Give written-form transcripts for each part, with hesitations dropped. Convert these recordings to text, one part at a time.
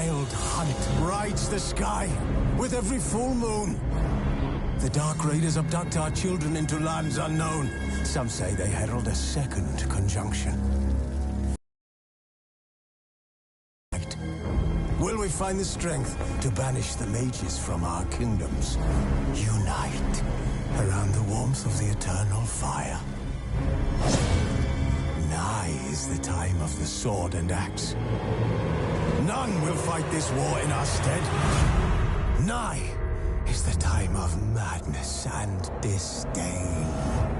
wild hunt rides the sky with every full moon. The Dark Raiders abduct our children into lands unknown. Some say they herald a second conjunction. Will we find the strength to banish the mages from our kingdoms? Unite around the warmth of the eternal fire. Nigh is the time of the sword and axe. None will fight this war in our stead. Nigh is the time of madness and disdain.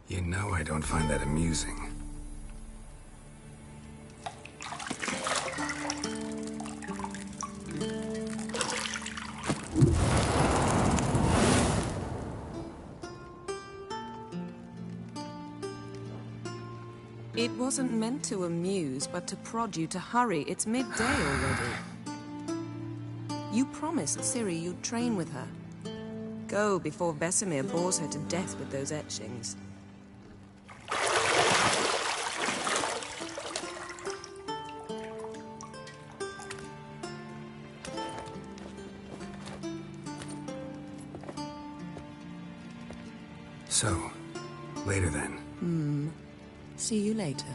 You know I don't find that amusing. It wasn't meant to amuse, but to prod you to hurry. It's midday already. You promised Ciri you'd train with her. Go before Vesemir bores her to death with those etchings. So, later then. See you later.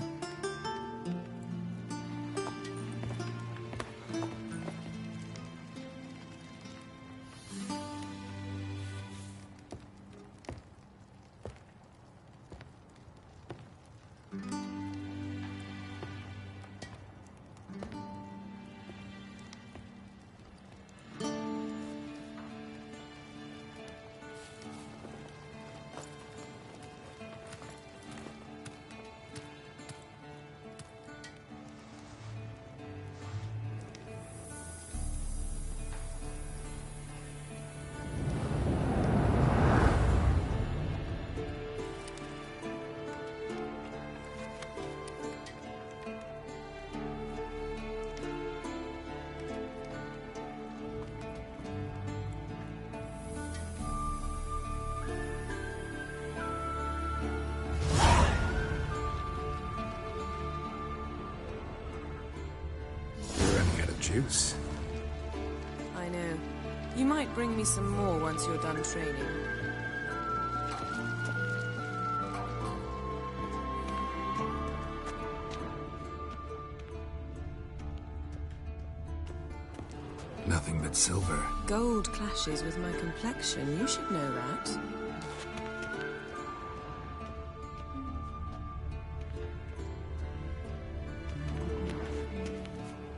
Juice. I know. You might bring me some more once you're done training. Nothing but silver. Gold clashes with my complexion. You should know that.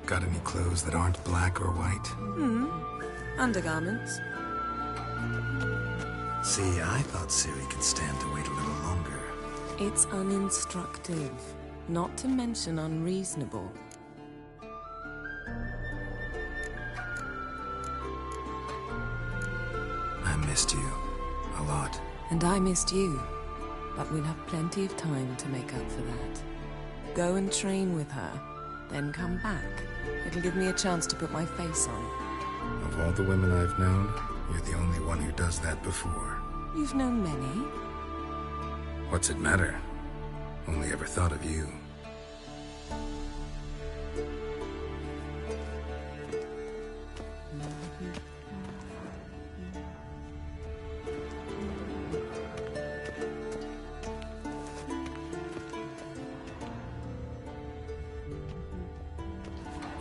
Got any clothes that aren't black or white? Undergarments. See, I thought Ciri could stand to wait a little longer. It's uninstructive, not to mention unreasonable. I missed you. A lot. And I missed you. But we'll have plenty of time to make up for that. Go and train with her, then come back. It'll give me a chance to put my face on. Of all the women I've known, you're the only one who does that before. You've known many. What's it matter? Only ever thought of you.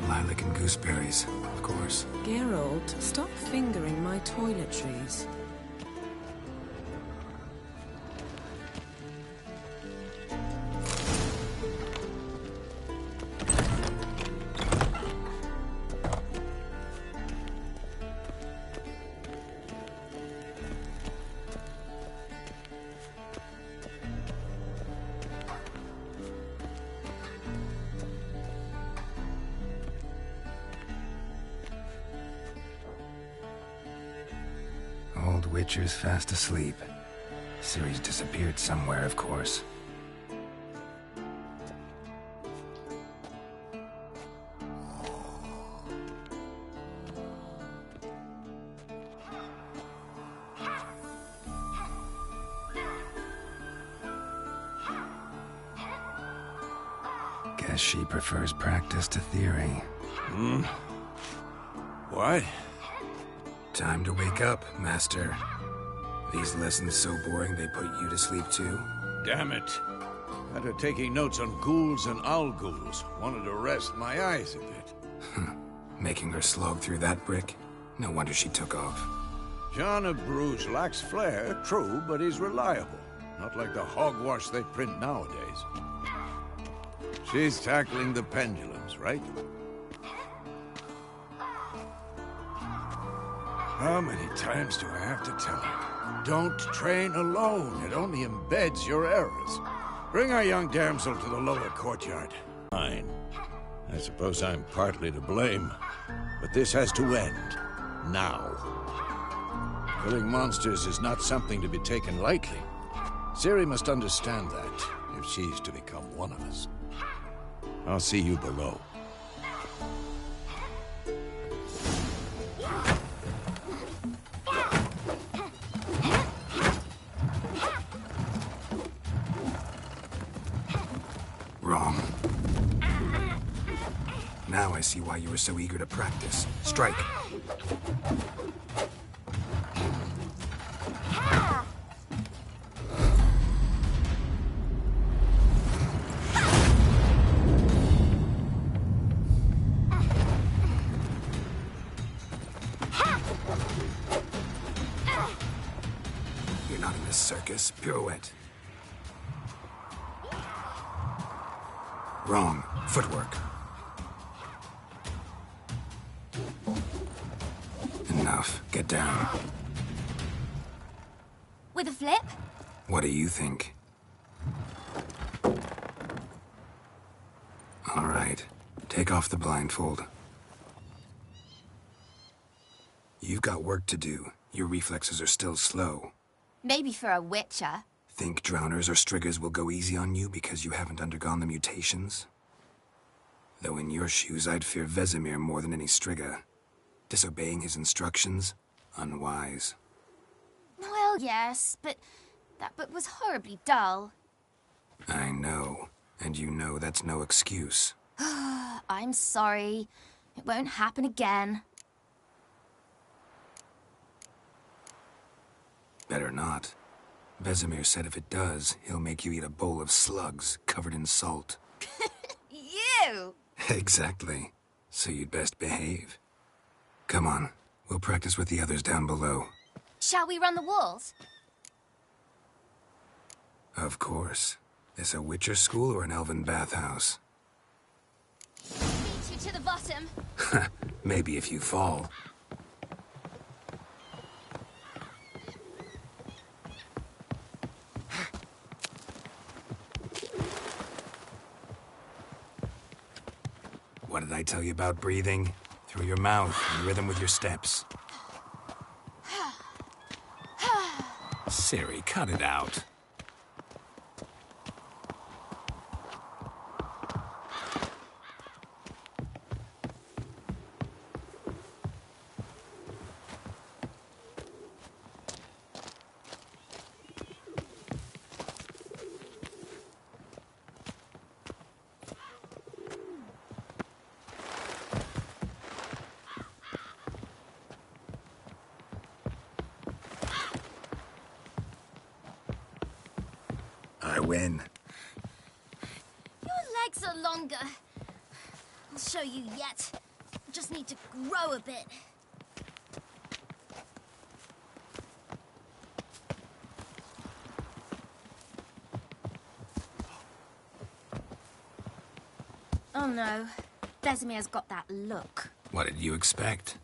Lilac and gooseberries, of course. Geralt, stop fingering my toiletries. Old Witcher's fast asleep. Ciri's disappeared somewhere, of course. Guess she prefers practice to theory. What? Time to wake up, Master. These lessons so boring they put you to sleep too? Damn it. After taking notes on ghouls and owl-ghouls, wanted to rest my eyes a bit. Making her slog through that brick? No wonder she took off. John of Bruges lacks flair, true, but he's reliable. Not like the hogwash they print nowadays. She's tackling the pendulums, right? How many times do I have to tell her? Don't train alone. It only embeds your errors. Bring our young damsel to the lower courtyard. Fine. I suppose I'm partly to blame, but this has to end. Now. Killing monsters is not something to be taken lightly. Ciri must understand that. if she's to become one of us. I'll see you below. Wrong. Now I see why you were so eager to practice. Strike. You're not in this circus. Pirouette. Wrong. Footwork. Enough. Get down. With a flip? What do you think? All right. Take off the blindfold. You've got work to do. Your reflexes are still slow. Maybe for a witcher. Think drowners or striggers will go easy on you because you haven't undergone the mutations? Though in your shoes, I'd fear Vesemir more than any strigger. Disobeying his instructions? Unwise. Well, yes, but that book was horribly dull. I know. And you know that's no excuse. I'm sorry. It won't happen again. Better not. Vesemir said if it does, he'll make you eat a bowl of slugs covered in salt. You! Exactly. So you'd best behave. Come on. We'll practice with the others down below. Shall we run the walls? Of course. This a Witcher school or an elven bathhouse? Beat you to the bottom. Maybe if you fall. What did I tell you about breathing? Through your mouth, in rhythm with your steps. Ciri, cut it out. I win. Your legs are longer. I'll show you yet. Just need to grow a bit. Oh no. Vesemir's got that look. What did you expect?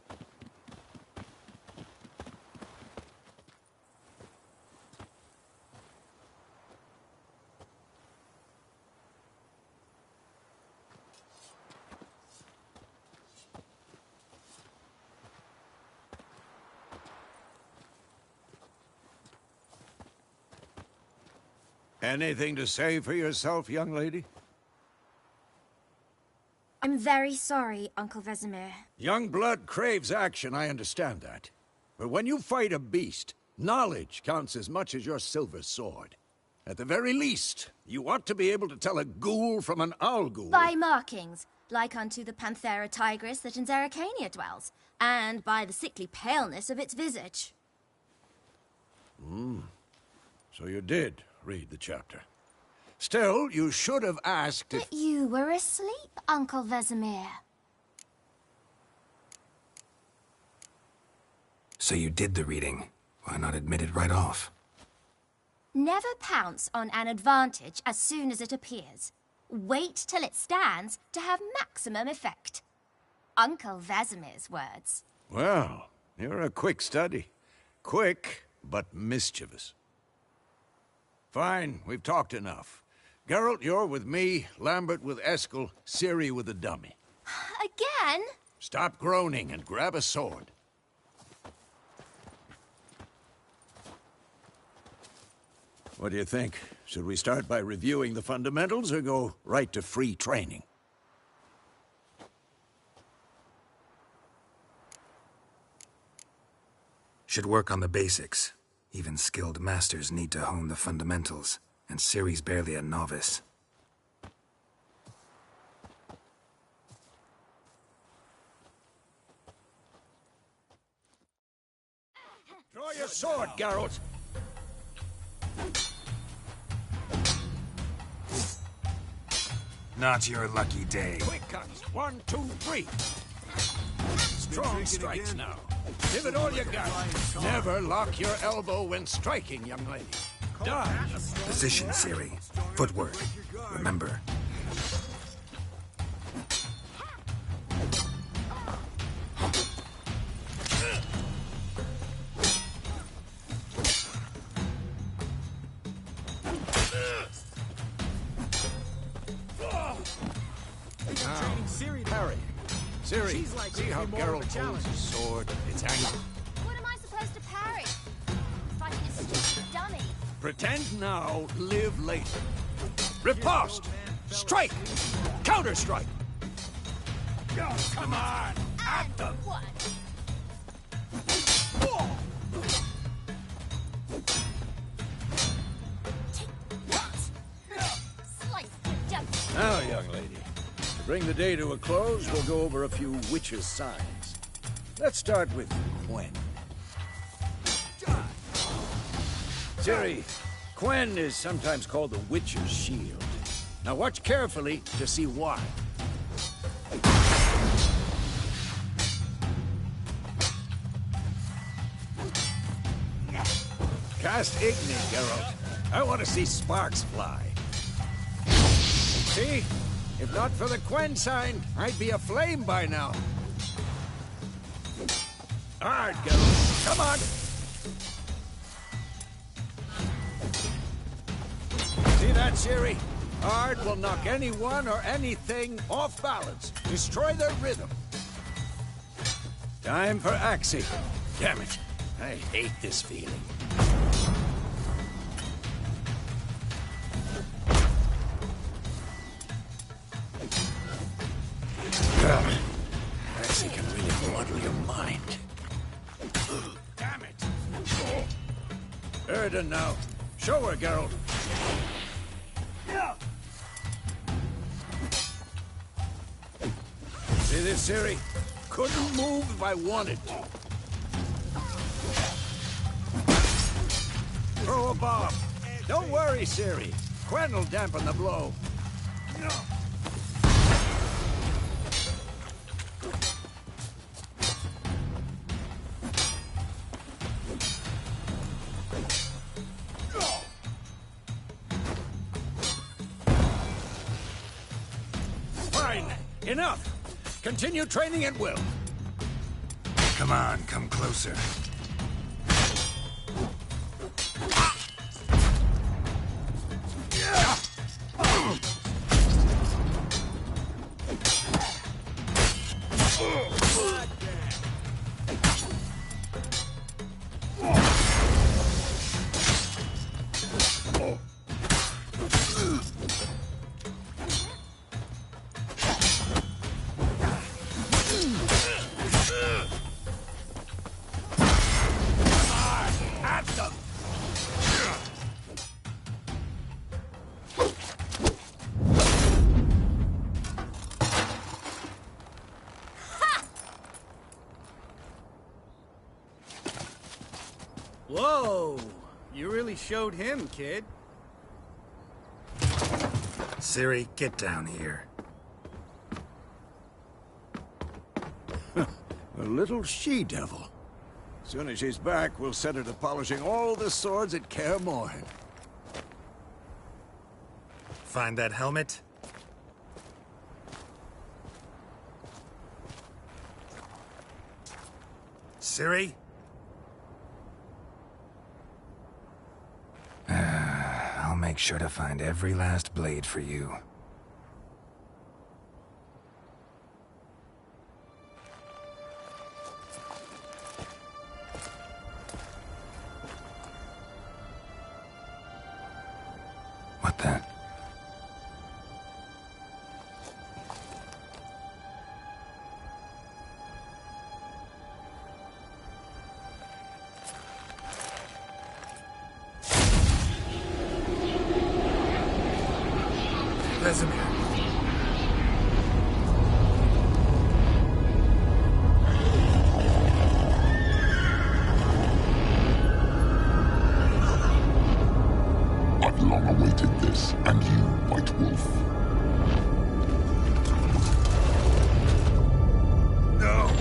Anything to say for yourself, young lady? I'm very sorry, Uncle Vesemir. Young blood craves action, I understand that. But when you fight a beast, knowledge counts as much as your silver sword. At the very least, you ought to be able to tell a ghoul from an owl ghoul. By markings, like unto the Panthera tigris that in Zerrikania dwells, and by the sickly paleness of its visage. So you did read the chapter. Still, you should have asked if... But you were asleep, Uncle Vesemir. So you did the reading. Why not admit it right off? Never pounce on an advantage as soon as it appears. Wait till it stands to have maximum effect. Uncle Vesemir's words. Well, you're a quick study. Quick, but mischievous. Fine, we've talked enough. Geralt, you're with me, Lambert with Eskel, Ciri with the dummy. Again? Stop groaning and grab a sword. What do you think? Should we start by reviewing the fundamentals or go right to free training? Should work on the basics. Even skilled masters need to hone the fundamentals, and Ciri's barely a novice. Draw your sword, Geralt! Not your lucky day. Quick cuts! 1, 2, 3! Strong strikes now. Give it all you got. Never lock your elbow when striking, young lady. Dodge! Position, Ciri. Footwork. Remember. Parry. Ciri, see how Geralt holds his sword? It's angled. What am I supposed to parry? Fighting a stupid dummy. Pretend now, live later. Riposte! Strike! Counter-strike! Come on! At them! What? Slice the devil. Now, young lady, to bring the day to a close, we'll go over a few witches' signs. Let's start with Quen. Ciri, Quen is sometimes called the Witch's Shield. Now watch carefully to see why. Cast Igni, Geralt. I want to see sparks fly. See? If not for the Quen sign, I'd be aflame by now. Hard, Geralt. Come on! See that, Ciri? Hard will knock anyone or anything off balance. Destroy their rhythm. Time for Axii. Damn it. I hate this feeling. Axii can really muddle your mind. Damn it. Erden now. Show her, Geralt. See this, Ciri? Couldn't move if I wanted to. Throw a bomb. Don't worry, Ciri. Quen will dampen the blow. Fine. Enough. Continue training at will. Come on, come closer. Whoa! You really showed him, kid. Ciri, get down here. A little she-devil. Soon as she's back, we'll set her to polishing all the swords at Kaer Morhen. Find that helmet? Ciri? I'll make sure to find every last blade for you. Vesemir. I've long awaited this, and you, White Wolf. No!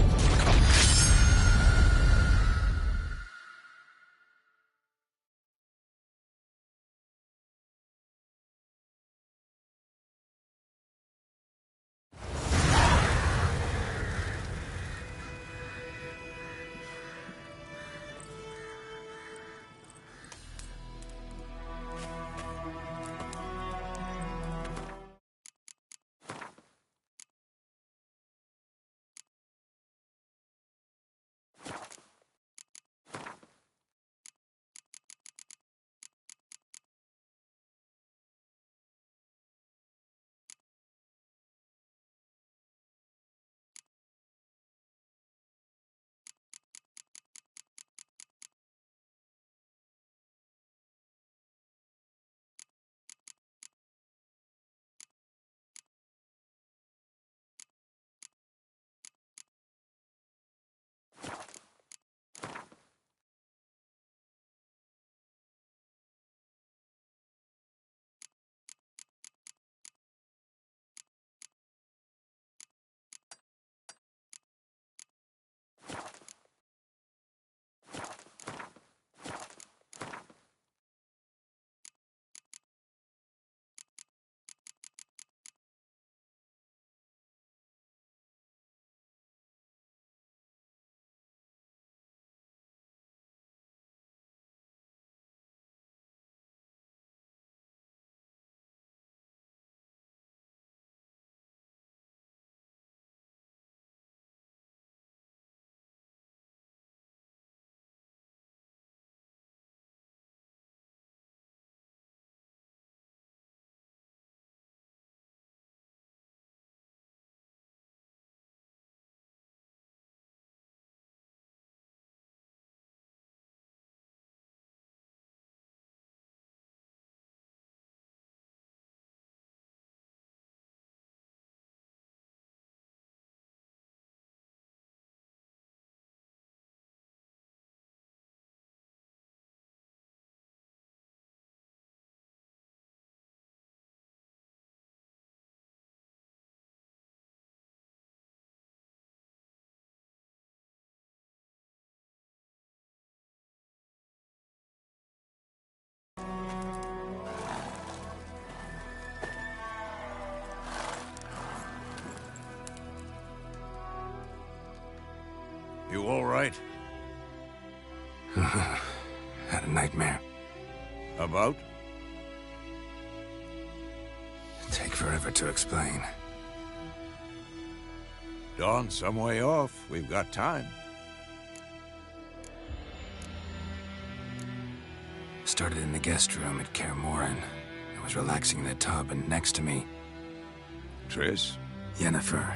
You all right? Had a nightmare. About? Take forever to explain. Dawn's some way off. We've got time. Started in the guest room at Kaer Morhen. I was relaxing in the tub, and next to me, Triss? Yennefer.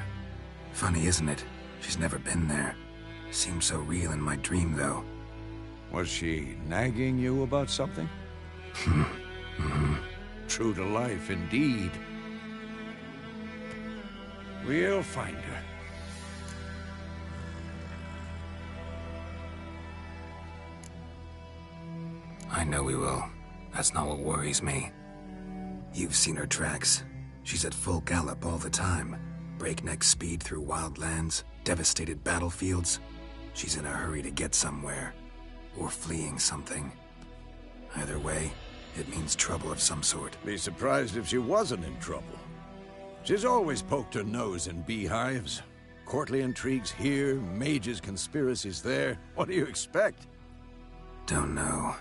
Funny, isn't it? She's never been there. Seemed so real in my dream, though. Was she nagging you about something? True to life, indeed. We'll find her. I know we will. That's not what worries me. You've seen her tracks. She's at full gallop all the time. Breakneck speed through wild lands, devastated battlefields. She's in a hurry to get somewhere. Or fleeing something. Either way, it means trouble of some sort. Be surprised if she wasn't in trouble. She's always poked her nose in beehives. Courtly intrigues here, mages' conspiracies there. What do you expect? Don't know.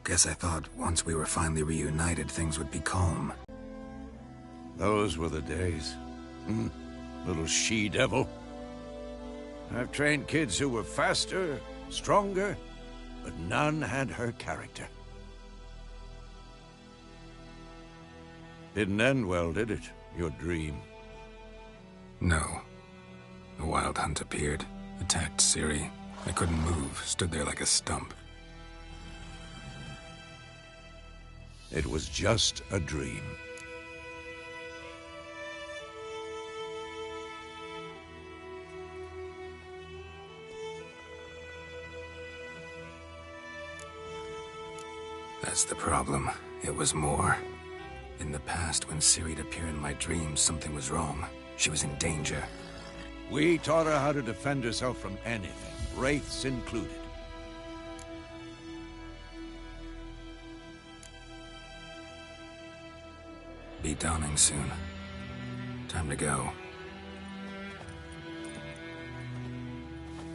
Guess I thought once we were finally reunited, things would be calm. Those were the days. Little she-devil. I've trained kids who were faster, stronger, but none had her character. Didn't end well, did it? Your dream? No. The Wild Hunt appeared, attacked Ciri. I couldn't move, stood there like a stump. It was just a dream. That's the problem. It was more. In the past, when Ciri'd appear in my dreams, something was wrong. She was in danger. We taught her how to defend herself from anything, wraiths included. Be dawning soon. Time to go.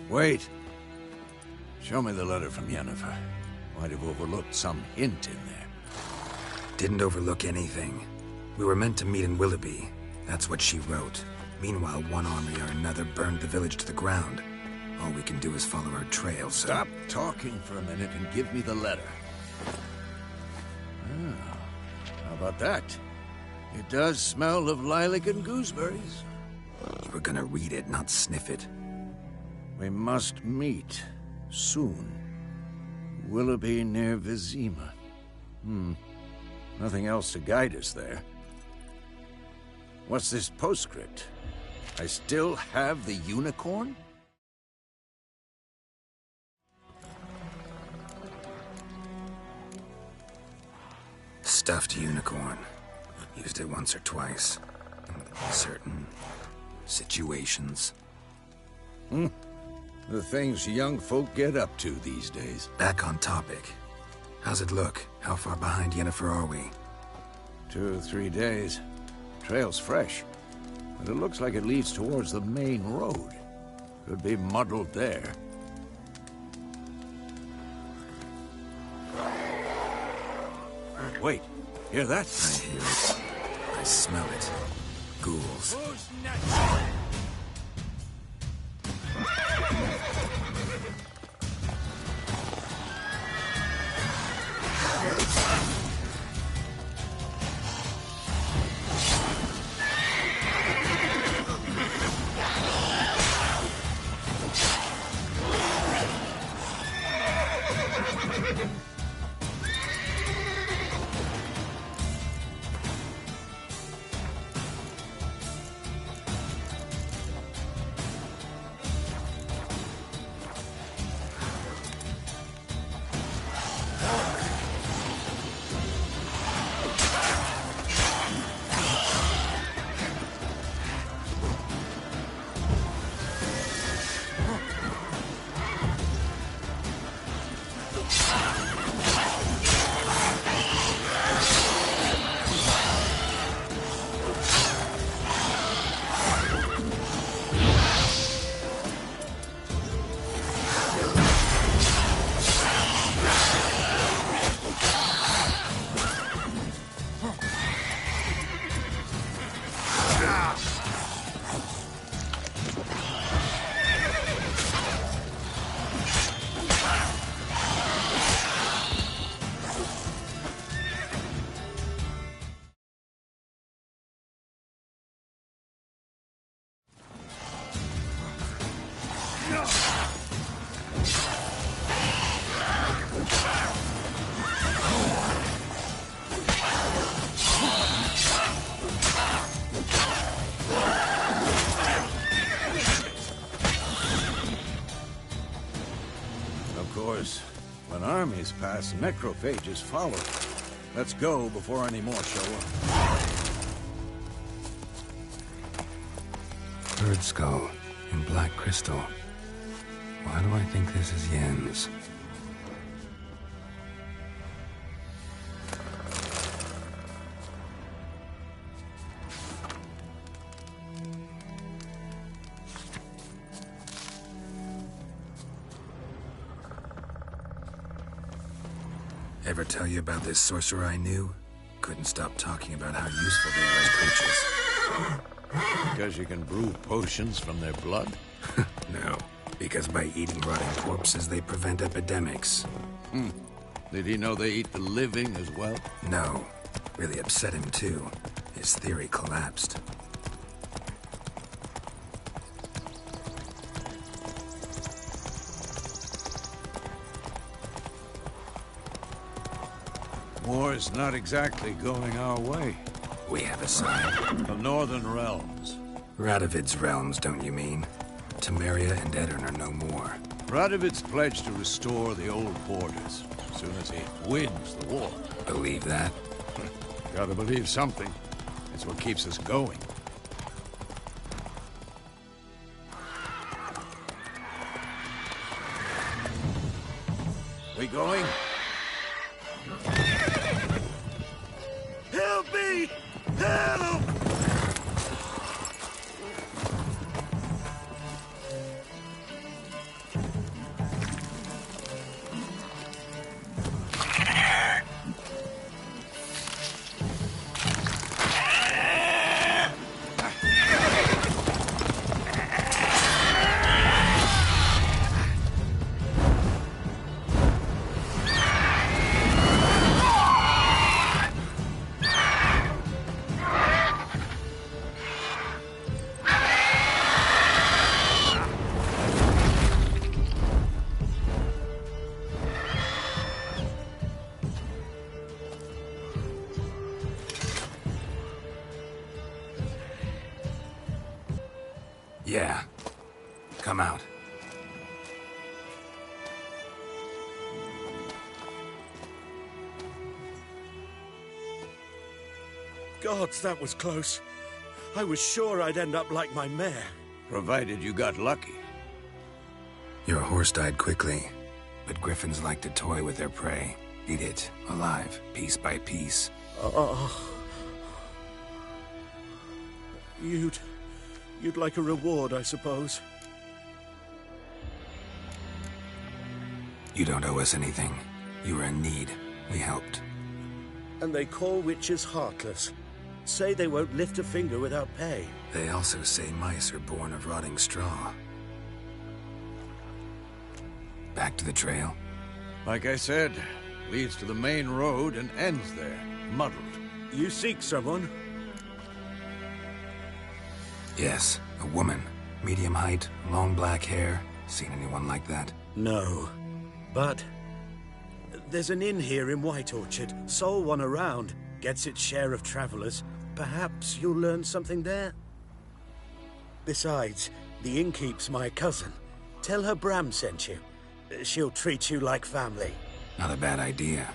Wait. Show me the letter from Yennefer. Might have overlooked some hint in there. Didn't overlook anything. We were meant to meet in Willoughby. That's what she wrote. Meanwhile, one army or another burned the village to the ground. All we can do is follow her trail, so... Stop talking for a minute and give me the letter. Ah, how about that? It does smell of lilac and gooseberries. You were gonna read it, not sniff it. We must meet. Soon. Willoughby near Vizima. Nothing else to guide us there. What's this postscript? I still have the unicorn? Stuffed unicorn. Used it once or twice. In certain situations. The things young folk get up to these days. Back on topic. How's it look? How far behind Yennefer are we? 2 or 3 days. Trail's fresh, but it looks like it leads towards the main road. Could be muddled there. Wait, hear that? I hear it. I smell it. Ghouls. Who's next? When armies pass, necrophages follow. Let's go before any more show up. Bird skull in black crystal. Why do I think this is Yen's? Ever tell you about this sorcerer I knew? Couldn't stop talking about how useful they are as creatures. Because you can brew potions from their blood? No, because by eating rotting corpses, they prevent epidemics. Did he know they eat the living as well? No. Really upset him, too. His theory collapsed. War's not exactly going our way. We have a sign. The Northern Realms. Radovid's realms, don't you mean? Temeria and Aedirn are no more. Radovid's pledged to restore the old borders as soon as he wins the war. Believe that? Gotta believe something. It's what keeps us going. We going? Help me! Help! Yeah. Come out. Gods, that was close. I was sure I'd end up like my mare. Provided you got lucky. Your horse died quickly, but griffins like to toy with their prey. Eat it, alive, piece by piece. You'd like a reward, I suppose. You don't owe us anything. You were in need. We helped. And they call witches heartless. Say they won't lift a finger without pay. They also say mice are born of rotting straw. Back to the trail? Like I said, leads to the main road and ends there, muddled. You seek someone? Yes, a woman. Medium height, long black hair. Seen anyone like that? No. But there's an inn here in White Orchard. Sole one around. Gets its share of travelers. Perhaps you'll learn something there? Besides, the innkeep's my cousin. Tell her Bram sent you. She'll treat you like family. Not a bad idea.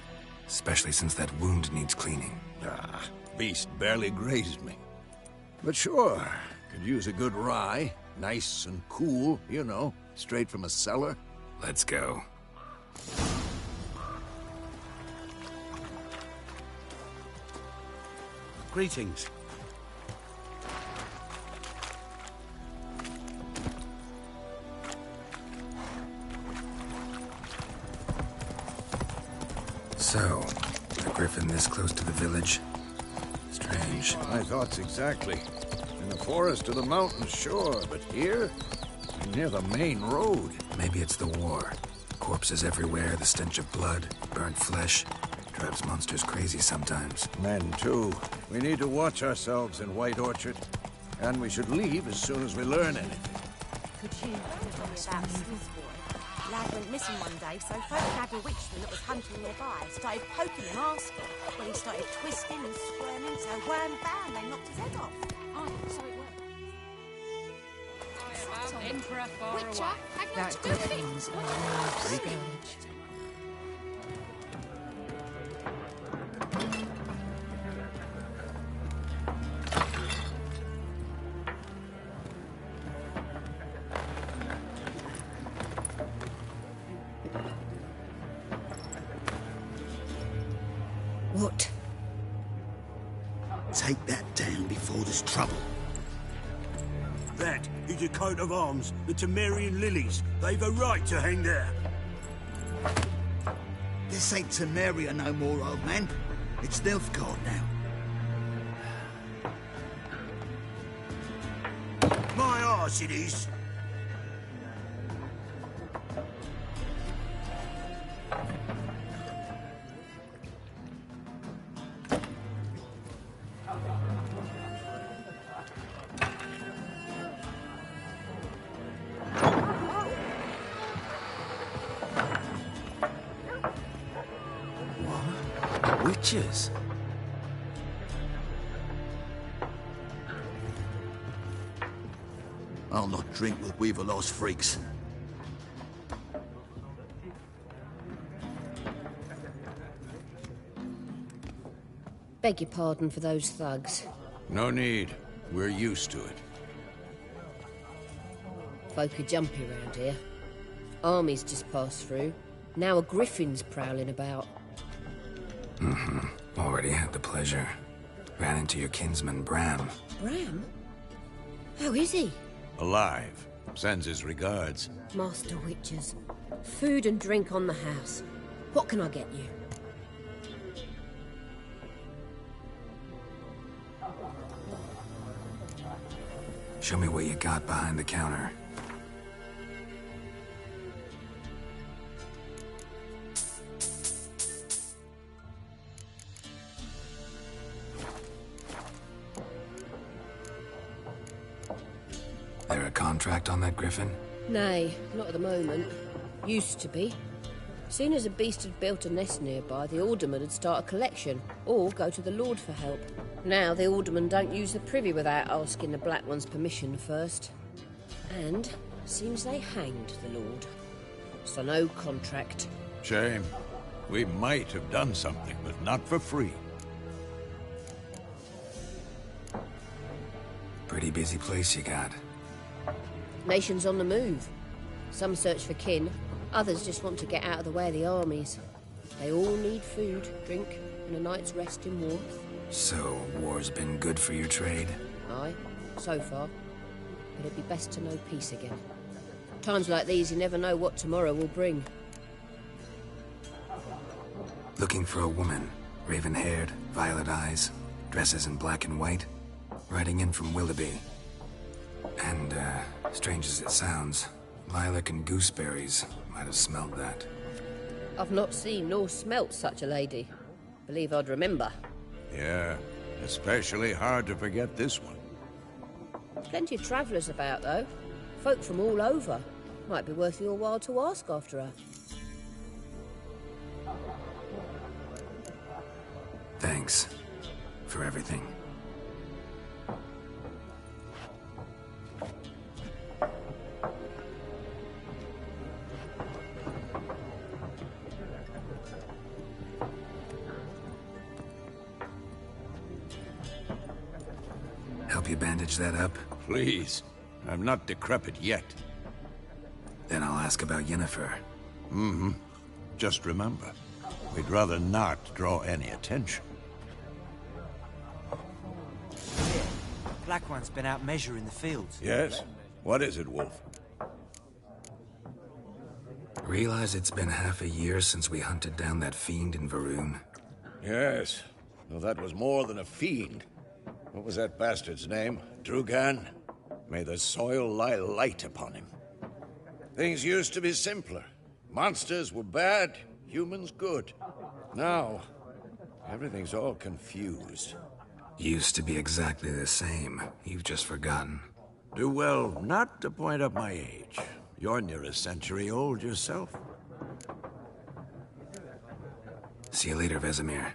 Especially since that wound needs cleaning. Ah, beast barely grazed me. But sure, could use a good rye. Nice and cool, you know, straight from a cellar. Let's go. Greetings. So, a griffin this close to the village? Strange. My thoughts exactly. In the forest or the mountains, sure, but here? Near the main road. Maybe it's the war. Corpses everywhere, the stench of blood, burnt flesh. Drives monsters crazy sometimes. Men, too. We need to watch ourselves in White Orchard. And we should leave as soon as we learn anything. Could you tell me about Smith's boy? Lad went missing one day, so folk had a witchman that was hunting nearby. Started poking him, asking. Well, he started twisting and squirming, so wham bam, they knocked his head off. Oh, so it worked. Emperor far Witcher, away. that Griffins are no scourge. What? Take that down before there's trouble. That is a coat of arms, the Temerian lilies. They've a right to hang there. This ain't Temeria no more, old man. It's Nilfgaard now. My arse it is. Witches? I'll not drink with Weaverlost freaks. Beg your pardon for those thugs. No need. We're used to it. Folk are jumpy around here. Armies just passed through. Now a griffin's prowling about. Already had the pleasure. Ran into your kinsman, Bram. Bram? How is he? Alive. Sends his regards. Master Witchers. Food and drink on the house. What can I get you? Show me what you got behind the counter. There a contract on that griffin? Nay, not at the moment. Used to be. Soon as a beast had built a nest nearby, the alderman would start a collection, or go to the Lord for help. Now the aldermen don't use the privy without asking the Black One's permission first. And seems they hanged the Lord. So no contract. Shame. We might have done something, but not for free. Pretty busy place you got. Nations on the move. Some search for kin, others just want to get out of the way of the armies. They all need food, drink, and a night's rest in warmth. So, war's been good for your trade? Aye, so far. But it'd be best to know peace again. Times like these, you never know what tomorrow will bring. Looking for a woman. Raven-haired, violet eyes, dresses in black and white. Riding in from Willoughby. And, strange as it sounds, lilac and gooseberries might have smelled that. I've not seen nor smelt such a lady. Believe I'd remember. Yeah, especially hard to forget this one. Plenty of travellers about, though. Folk from all over. Might be worth your while to ask after her. Thanks for everything. Help you bandage that up? Please. I'm not decrepit yet. Then I'll ask about Yennefer. Just remember, we'd rather not draw any attention. Black One's been out measuring the fields. Yes? What is it, Wolf? Realize it's been half a year since we hunted down that fiend in Varun? Yes. Well, that was more than a fiend. What was that bastard's name? Drugan? May the soil lie light upon him. Things used to be simpler. Monsters were bad, humans good. Now, everything's all confused. Used to be exactly the same. You've just forgotten. Do well not to point up my age. You're near a century old yourself. See you later, Vesemir.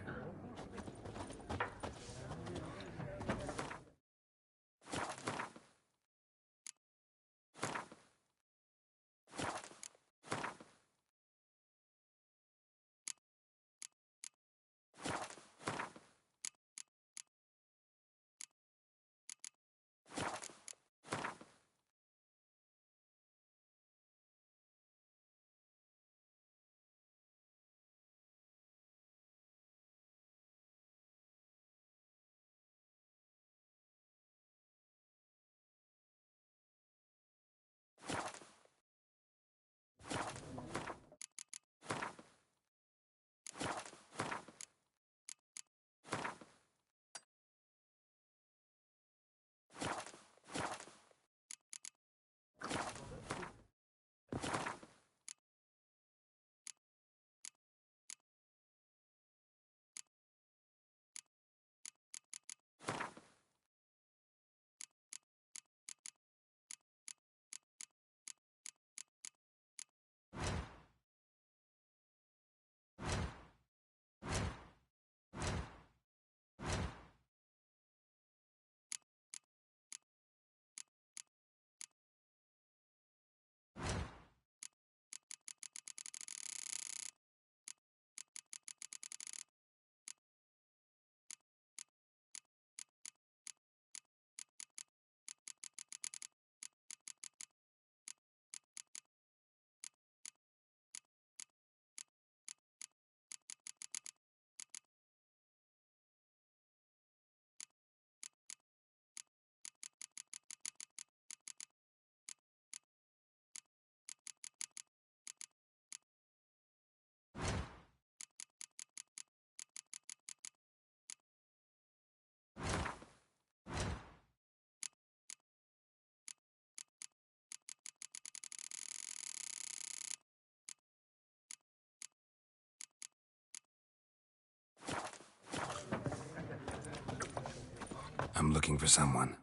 I'm looking for someone.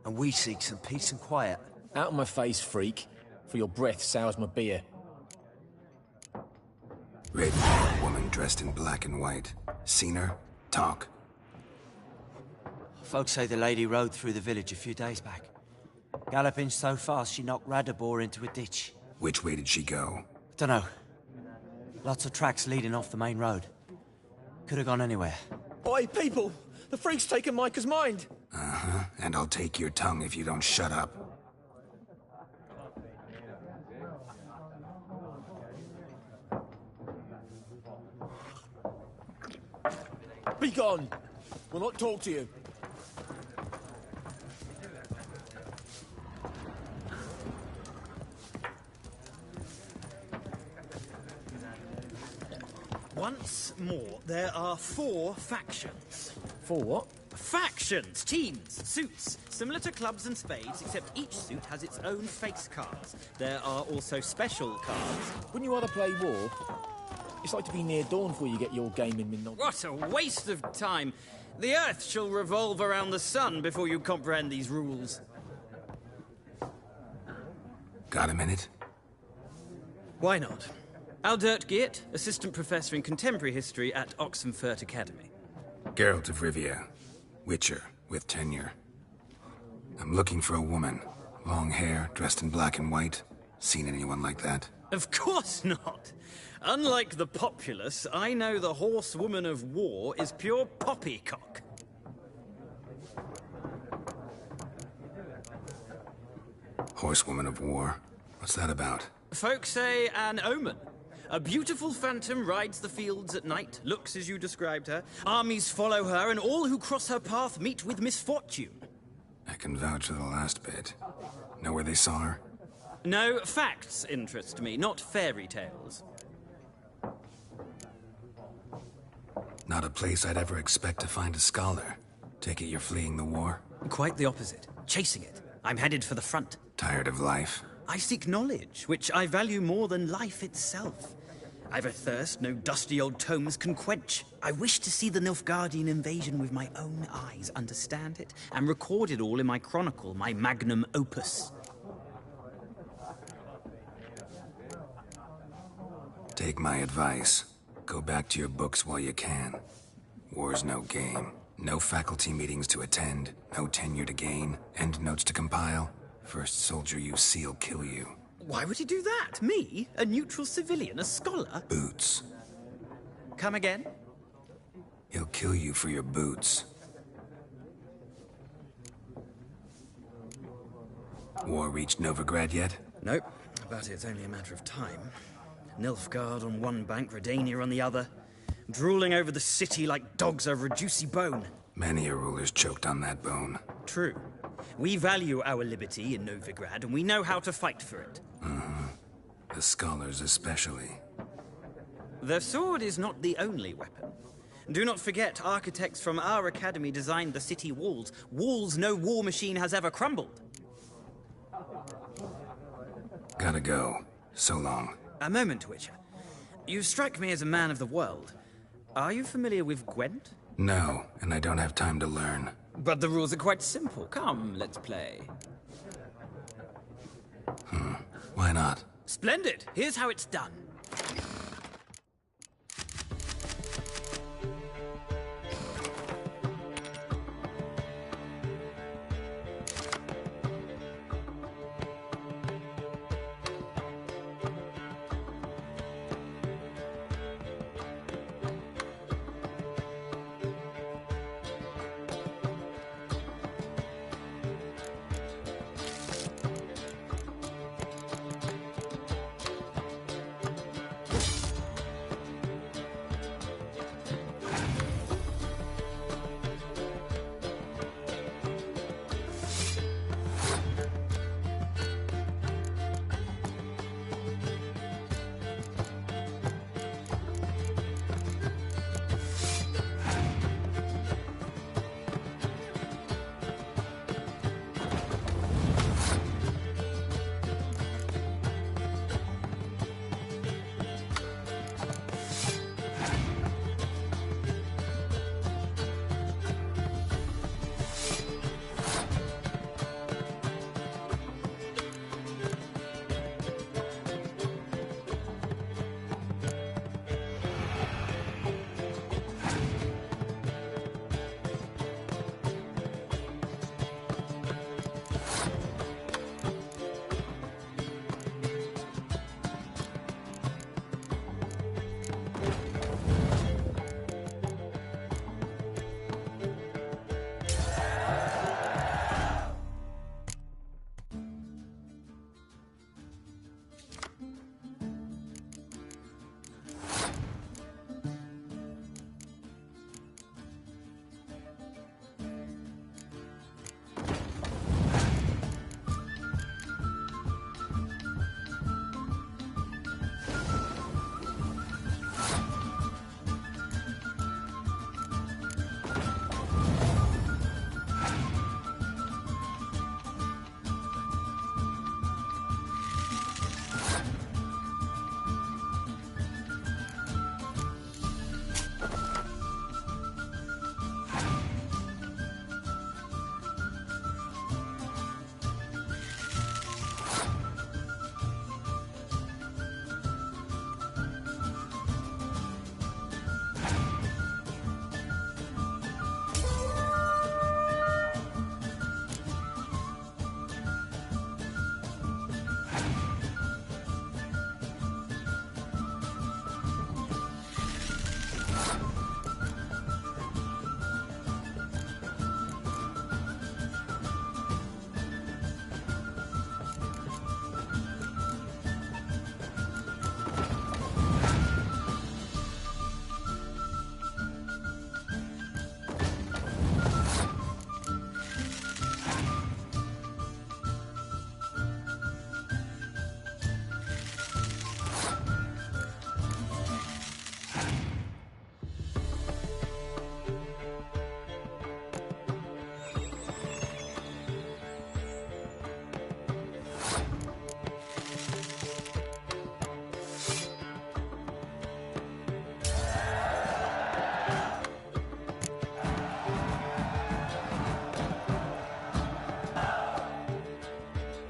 And we seek some peace and quiet. Out of my face, freak. For your breath sours my beer. Raven, woman dressed in black and white. Seen her? Talk. Folks say the lady rode through the village a few days back. Galloping so fast she knocked Radabor into a ditch. Which way did she go? Dunno. Lots of tracks leading off the main road. Could have gone anywhere. Oi, people! The freak's taken Micah's mind! Uh-huh. And I'll take your tongue if you don't shut up. Be gone! We'll not talk to you. Once more, there are 4 factions. 4 what? Factions, teams, suits, similar to clubs and spades, except each suit has its own face cards. There are also special cards. Wouldn't you rather play war? It's like to be near dawn before you get your game in midnight. What a waste of time! The Earth shall revolve around the sun before you comprehend these rules. Got a minute? Why not? Aldert Geert, Assistant Professor in Contemporary History at Oxenfurt Academy. Geralt of Rivia. Witcher, with tenure. I'm looking for a woman. Long hair, dressed in black and white. Seen anyone like that? Of course not! Unlike the populace, I know the horsewoman of war is pure poppycock. Horsewoman of war? What's that about? Folk say an omen. A beautiful phantom rides the fields at night, looks as you described her. Armies follow her, and all who cross her path meet with misfortune. I can vouch for the last bit. Know where they saw her? No, facts interest me, not fairy tales. Not a place I'd ever expect to find a scholar. Take it you're fleeing the war? Quite the opposite. Chasing it. I'm headed for the front. Tired of life? I seek knowledge, which I value more than life itself. I've a thirst no dusty old tomes can quench. I wish to see the Nilfgaardian invasion with my own eyes, understand it, and record it all in my chronicle, my magnum opus. Take my advice. Go back to your books while you can. War's no game. No faculty meetings to attend, no tenure to gain, end notes to compile. First soldier you see'll kill you. Why would he do that? Me? A neutral civilian? A scholar? Boots. Come again? He'll kill you for your boots. War reached Novigrad yet? Nope, but it's only a matter of time. Nilfgaard on one bank, Redania on the other. Drooling over the city like dogs over a juicy bone. Many a ruler's choked on that bone. True. We value our liberty in Novigrad, and we know how to fight for it. The scholars especially. The sword is not the only weapon. Do not forget, architects from our academy designed the city walls. Walls no war machine has ever crumbled. Gotta go. So long. A moment, Witcher. You strike me as a man of the world. Are you familiar with Gwent? No, and I don't have time to learn. But the rules are quite simple. Come, let's play. Why not? Splendid. Here's how it's done.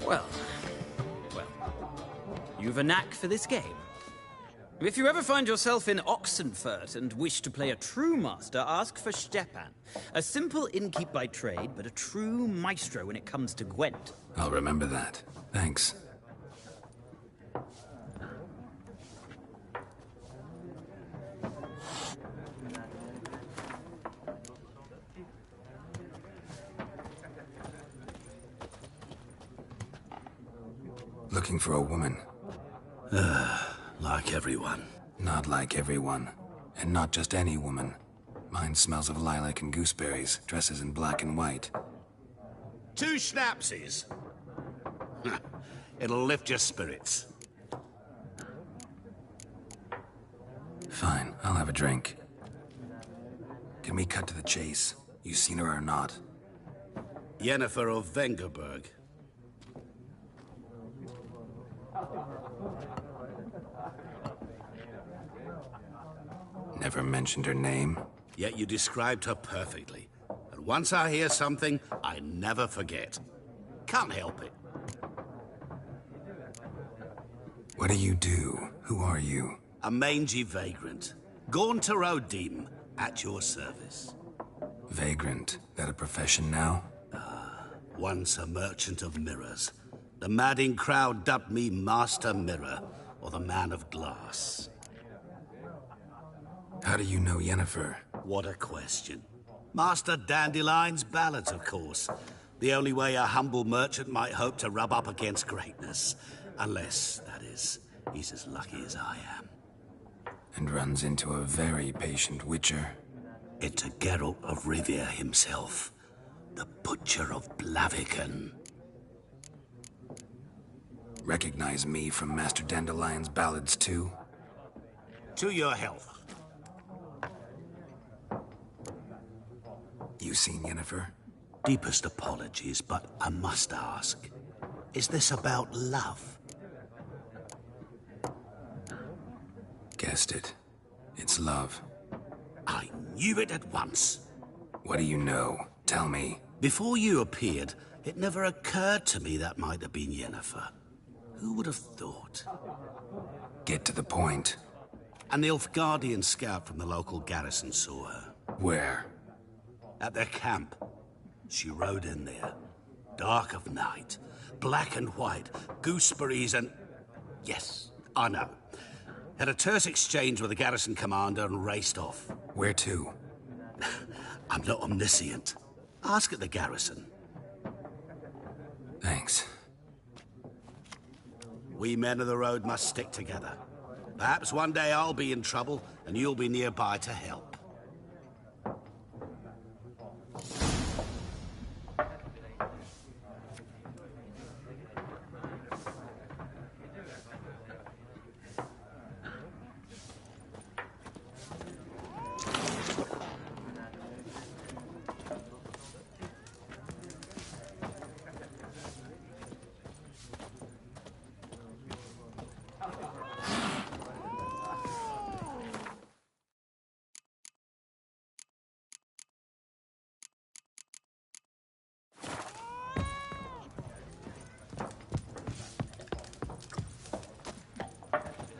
Well, you've a knack for this game. If you ever find yourself in Oxenfurt and wish to play a true master, ask for Stepan. A simple innkeep by trade, but a true maestro when it comes to Gwent. I'll remember that. Thanks. Looking for a woman. Like everyone. Not like everyone. And not just any woman. Mine smells of lilac and gooseberries, dresses in black and white. 2 schnapsies. It'll lift your spirits. Fine, I'll have a drink. Can we cut to the chase? You seen her or not? Yennefer of Vengerberg. Never mentioned her name? Yet you described her perfectly. And once I hear something, I never forget. Can't help it. What do you do? Who are you? A mangy vagrant. Gaunter O'Deem, at your service. Vagrant. That a profession now? Once a merchant of mirrors. The madding crowd dubbed me Master Mirror, or the Man of Glass. How do you know Yennefer? What a question. Master Dandelion's ballads, of course. The only way a humble merchant might hope to rub up against greatness. Unless, that is, he's as lucky as I am. And runs into a very patient witcher. Into Geralt of Rivia himself. The Butcher of Blaviken. Recognize me from Master Dandelion's ballads, too? To your health. You seen Yennefer? Deepest apologies, but I must ask. Is this about love? Guessed it. It's love. I knew it at once. What do you know? Tell me. Before you appeared, it never occurred to me that might have been Yennefer. Who would have thought? Get to the point. An Nilfgaardian scout from the local garrison saw her. Where? At their camp. She rode in there. Dark of night. Black and white. Gooseberries and... Yes, I know. Had a terse exchange with the garrison commander and raced off. Where to? I'm not omniscient. Ask at the garrison. Thanks. We men of the road must stick together. Perhaps one day I'll be in trouble and you'll be nearby to help.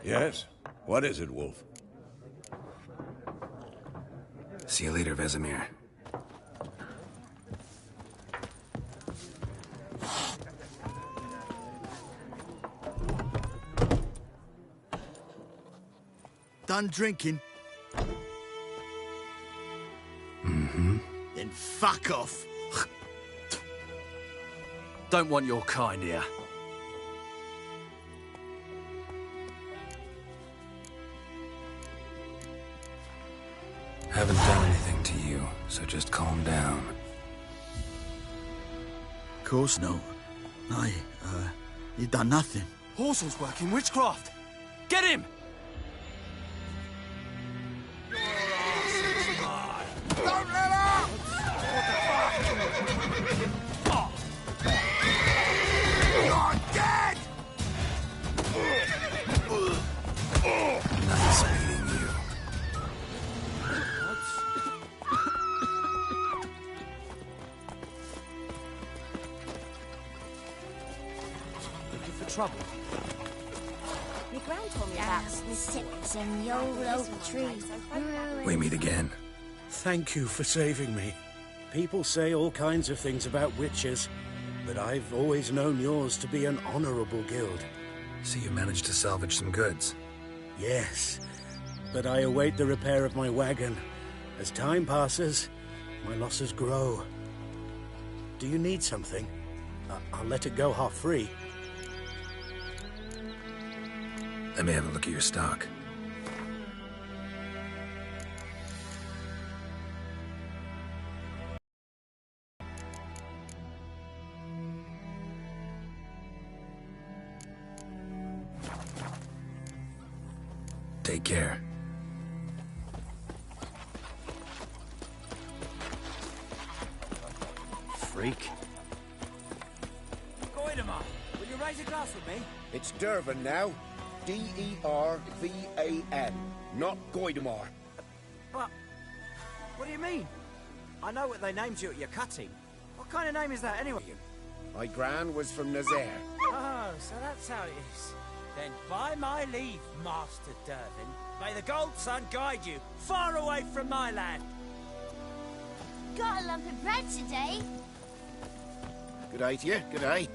Yes? What is it, Wolf? See you later, Vesemir. Done drinking? Mm-hmm. Then fuck off. Don't want your kind here. Haven't done anything to you, so just calm down. Of course no. You done nothing. Horsel's working witchcraft. Get him! Don't let up! You're dead! Nice meeting you. trouble? My gran told me about sits in the old oak tree. We meet again. Thank you for saving me. People say all kinds of things about witches, but I've always known yours to be an honorable guild. So you managed to salvage some goods? Yes, but I await the repair of my wagon. As time passes, my losses grow. Do you need something? I'll let it go half-free. Let me have a look at your stock. Take care. Freak. Goidemar, will you raise a glass with me? It's Dervan now. D-E-R-V-A-N, not Goidemar. But, what do you mean? I know what they named you at your cutting. What kind of name is that anyway? My gran was from Nazaire. Oh, so that's how it is. Then by my leave, Master Dervin, may the Gold Sun guide you far away from my land. Got a lump of bread today. Good day to you, good day.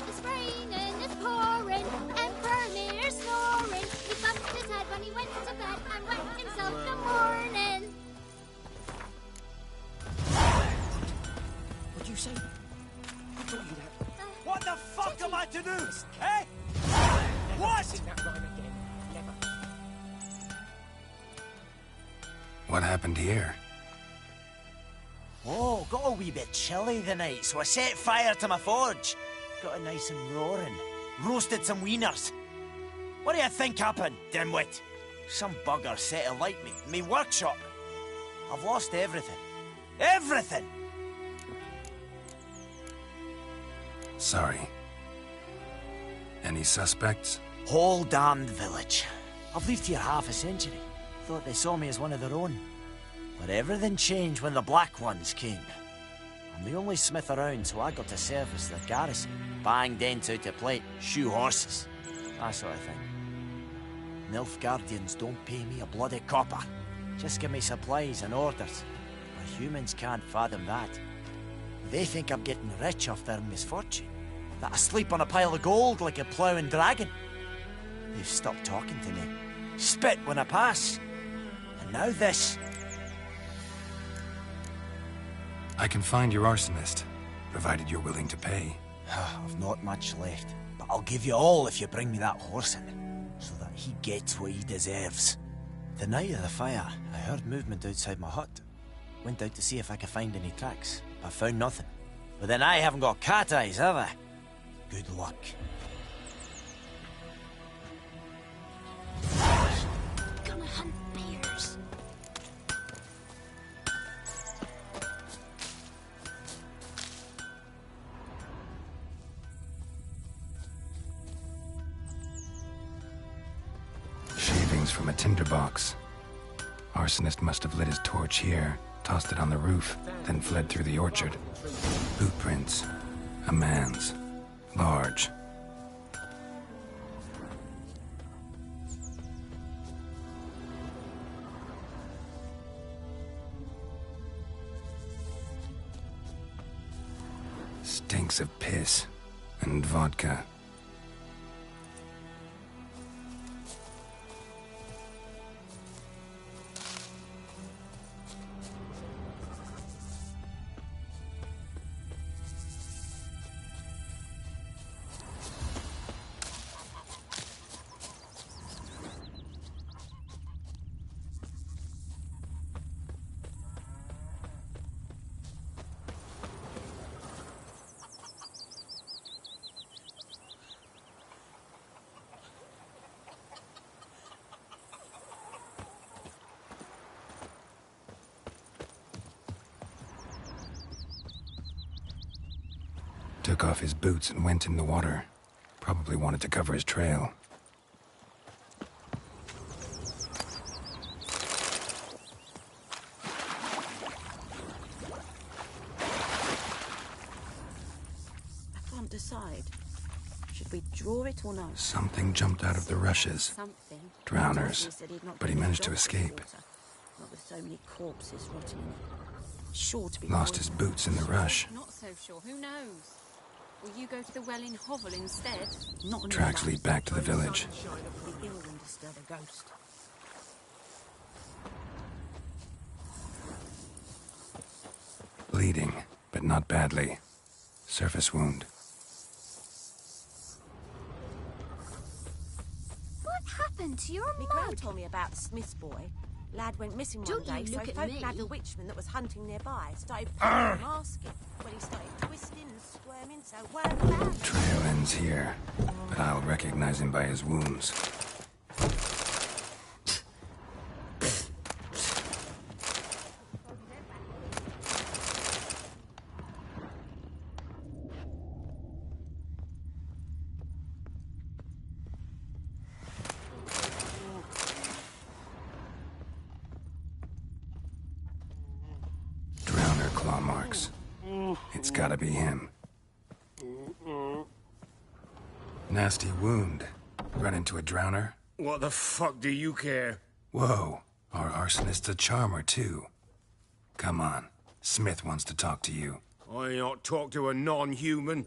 It's raining, it's pouring, Emperor Mirror snoring. He bumped his head when he went to bed and whacked himself in the morning. What'd you say? Who taught you that? What the fuck am I to do? Eh? What? That rhyme again. Never. What happened here? Oh, got a wee bit chilly the night, so I set fire to my forge. Got it nice and roaring. Roasted some wieners. What do you think happened, dimwit? Some bugger set alight me workshop. I've lost everything. Everything! Sorry. Any suspects? Whole damned village. I've lived here half a century. Thought they saw me as one of their own. But everything changed when the Black Ones came. I'm the only smith around, so I got to service the garrison. Bang dents out to plate, shoe horses. That sort of thing. Nilfgaardians don't pay me a bloody copper. Just give me supplies and orders. But humans can't fathom that. They think I'm getting rich off their misfortune. That I sleep on a pile of gold like a ploughing dragon. They've stopped talking to me. Spit when I pass. And now this. I can find your arsonist, provided you're willing to pay. I've not much left, but I'll give you all if you bring me that horse in, so that he gets what he deserves. The night of the fire, I heard movement outside my hut. Went out to see if I could find any tracks, but found nothing. But then I haven't got cat eyes, have I? Good luck. Gonna hunt bears. Shavings from a tinderbox. Arsonist must have lit his torch here, tossed it on the roof, then fled through the orchard. Boot prints. A man's. Large. Stinks of piss and vodka. Took off his boots and went in the water. Probably wanted to cover his trail. outside. Should we draw it or no? Something jumped out of the rushes. Something. Drowners. He said he'd not But he bring managed to dogs escape. water. Not with so many corpses rotting in it. Sure to be Lost his poisoned. boots in the rush. Not so sure. Who knows? Will you go to the well in Hovel instead? Not on Tracks your lead back to the village. The ill one to stir the ghost. Bleeding, but not badly. Surface wound. What happened to your My mug? gran told me about the Smith's boy. Lad went missing Don't one day, you so look at folk me. nabbed a witchman that was hunting nearby. Started poking him, asking. When he started twisting and squirming, so weren't bad. Trail ends here, but I'll recognize him by his wounds. Drowner claw marks. It's gotta be him. Nasty wound. Run into a drowner? What the fuck do you care? Whoa, our arsonist's a charmer, too. Come on, Smith wants to talk to you. I not talk to a non-human.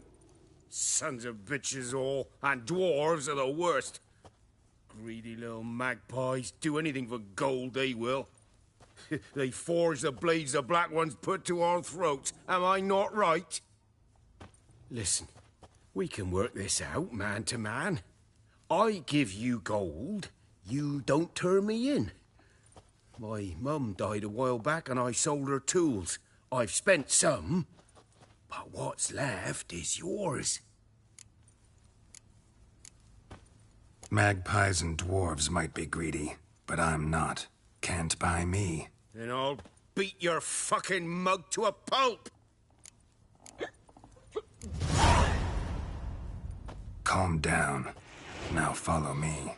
Sons of bitches all, and dwarves are the worst. Greedy little magpies, do anything for gold, they will. They forge the blades the Black Ones put to our throats. Am I not right? Listen, we can work this out, man to man. I give you gold, you don't turn me in. My mum died a while back and I sold her tools. I've spent some, but what's left is yours. Magpies and dwarves might be greedy, but I'm not. Can't buy me. Then I'll beat your fucking mug to a pulp! Calm down. Now follow me.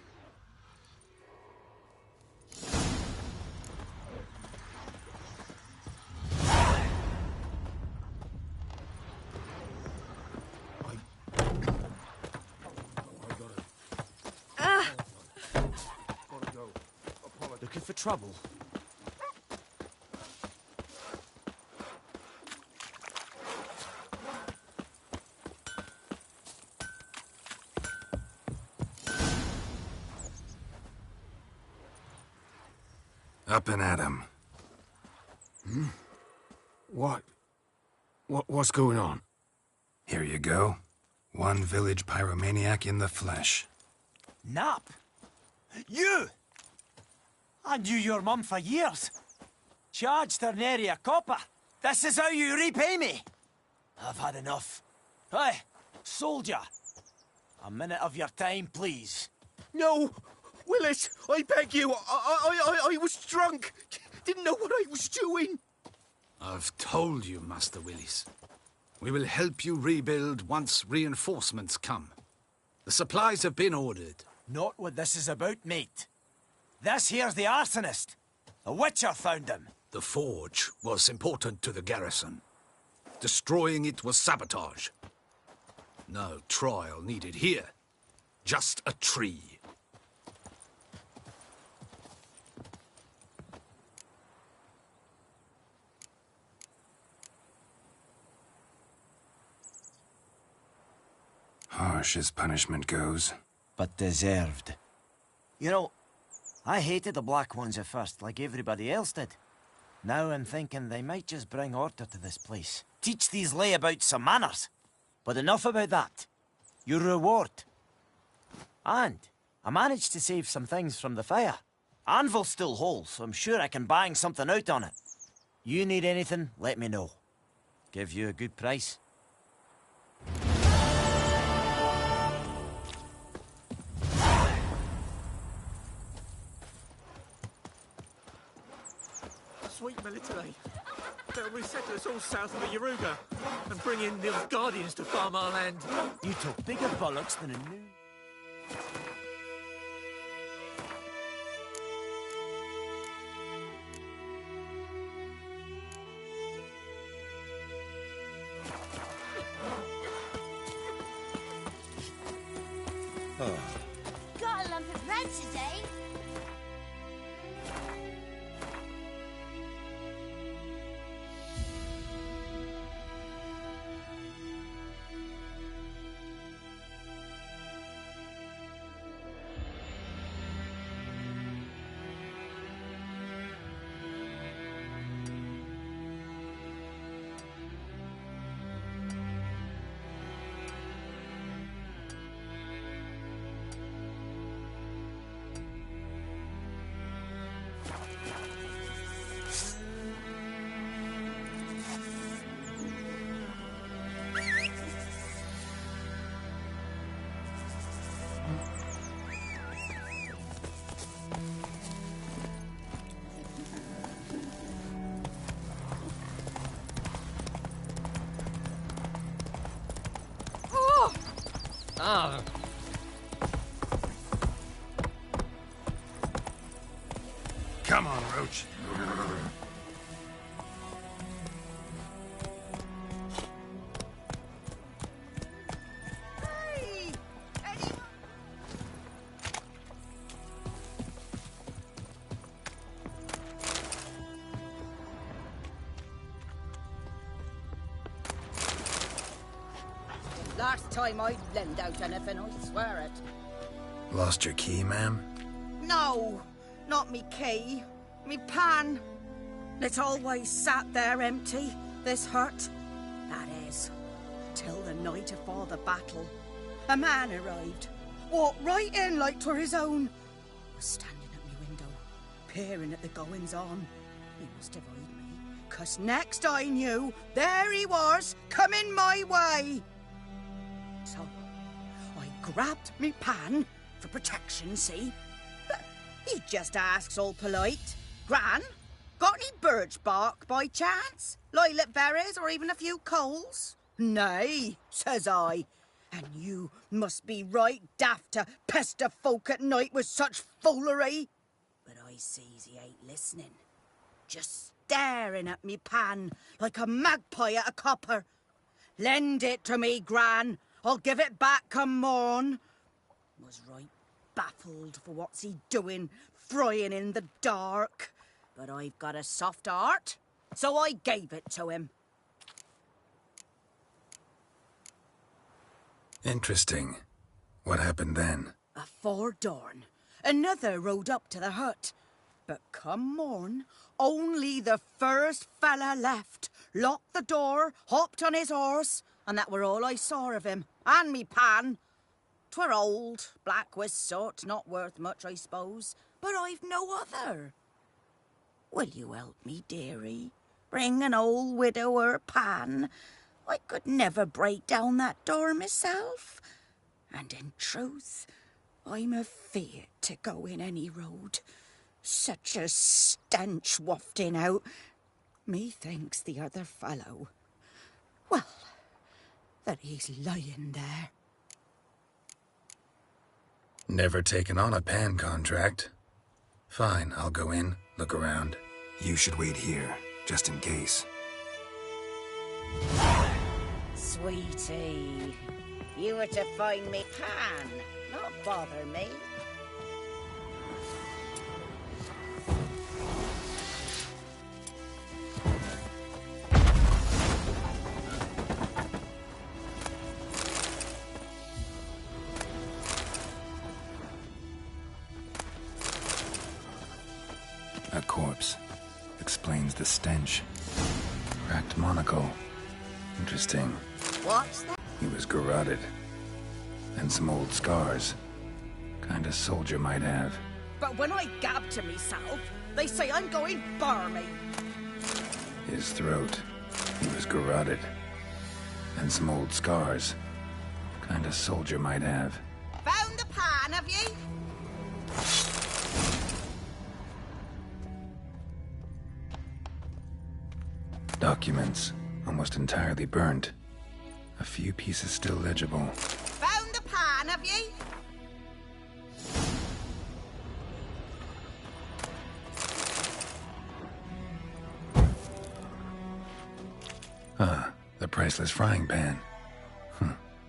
Looking for trouble? Up and at him. What's going on? Here you go. One village pyromaniac in the flesh. Nap? You! I knew your mum for years. Charged her nary a copper. This is how you repay me. I've had enough. Hey, soldier. A minute of your time, please. No! Willis, I beg you, I was drunk. Didn't know what I was doing. I've told you, Master Willis. We will help you rebuild once reinforcements come. The supplies have been ordered. Not what this is about, mate. This here's the arsonist. The Witcher found him. The forge was important to the garrison. Destroying it was sabotage. No trial needed here. Just a tree. Harsh as punishment goes. But deserved. You know, I hated the Black Ones at first, like everybody else did. Now I'm thinking they might just bring order to this place. Teach these layabouts some manners. But enough about that. Your reward. And I managed to save some things from the fire. Anvil's still whole, so I'm sure I can bang something out on it. You need anything, let me know. Give you a good price. Sweet military. They'll resettle us all south of the Yaruga and bring in Nilfgaardians to farm our land. You took bigger bollocks than a new... Got a lump of bread today. Ah. Come on, Roach. Last time I'd lend out anything, I swear it. Lost your key, ma'am? No, not me key. Me pan. It's always sat there empty, this hut. That is, till the night afore the battle. A man arrived, walked right in like 'twere his own. Was standing at me window, peering at the goings-on. He must have eyed me, 'cause next I knew, there he was, coming my way. So, I grabbed me pan, for protection, see? But he just asks all polite, Gran, got any birch bark by chance? Lilac berries or even a few coals? Nay, says I. And you must be right daft to pester folk at night with such foolery. But I sees he ain't listening. Just staring at me pan like a magpie at a copper. Lend it to me, Gran. I'll give it back come morn. Was right baffled for what's he doing, frying in the dark. But I've got a soft heart, so I gave it to him. Interesting. What happened then? Afore dawn, another rode up to the hut. But come morn, only the first fella left, locked the door, hopped on his horse, and that were all I saw of him, and me pan. 'Twere old, black with soot, not worth much, I suppose, but I've no other. Will you help me, dearie? Bring an old widower pan. I could never break down that door myself. And in truth, I'm afeard to go in any road. Such a stench wafting out. Methinks the other fellow, well, that he's lying there. Never taken on a pan contract. Fine, I'll go in, look around. You should wait here, just in case. Sweetie, you were to find me pan, not bother me. A corpse. Explains the stench. Cracked monocle. Interesting. What's that? He was garroted. And some old scars. Kinda soldier might have. But when I gab to myself, they say I'm going barmy. His throat. He was garroted. And some old scars. Kinda soldier might have. Found the pan, have ye? Documents. Almost entirely burnt. A few pieces still legible. Found the pan, have ye? Ah, the priceless frying pan.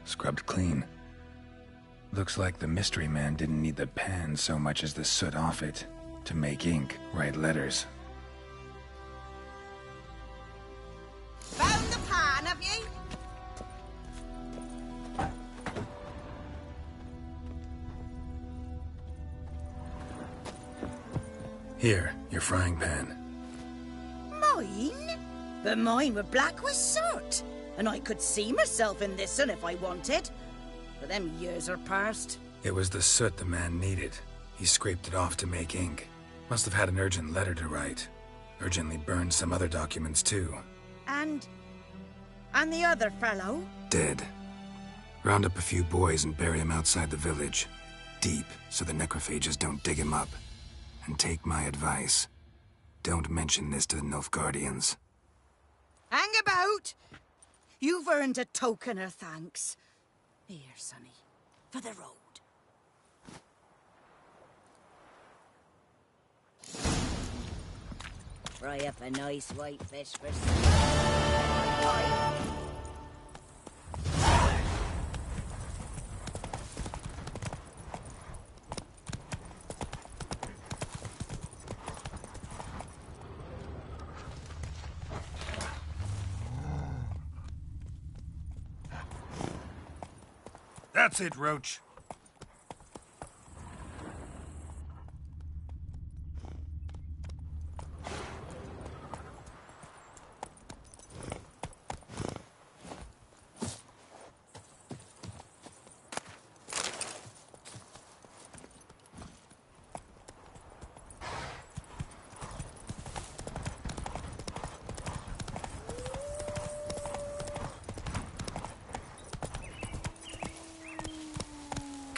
Scrubbed clean. Looks like the mystery man didn't need the pan so much as the soot off it to make ink, write letters. Found the pan, have you? Here, your frying pan. Mine? But mine were black with soot. And I could see myself in this one if I wanted. But them years are past. It was the soot the man needed. He scraped it off to make ink. Must have had an urgent letter to write. Urgently burned some other documents too. And the other fellow? Dead. Round up a few boys and bury him outside the village. Deep, so the necrophages don't dig him up. And take my advice. Don't mention this to the Nilfgaardians. Hang about! You've earned a token of thanks. Here, sonny, for the road. Fry up a nice white fish for That's it, Roach.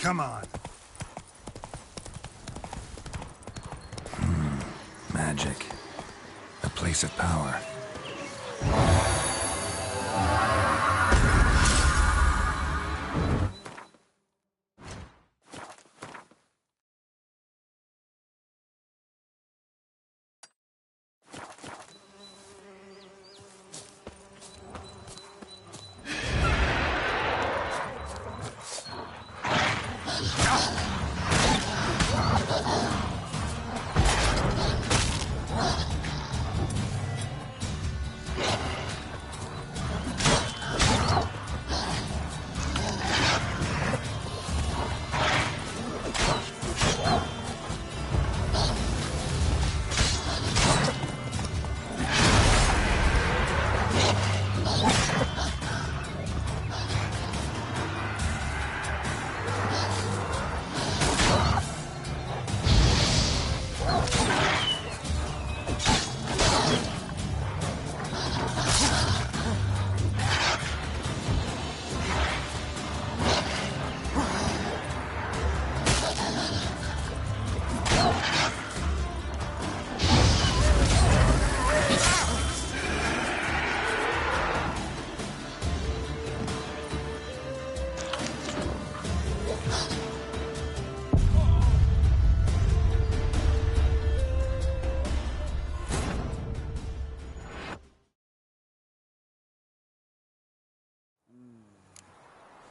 Come on. Magic. A place of power.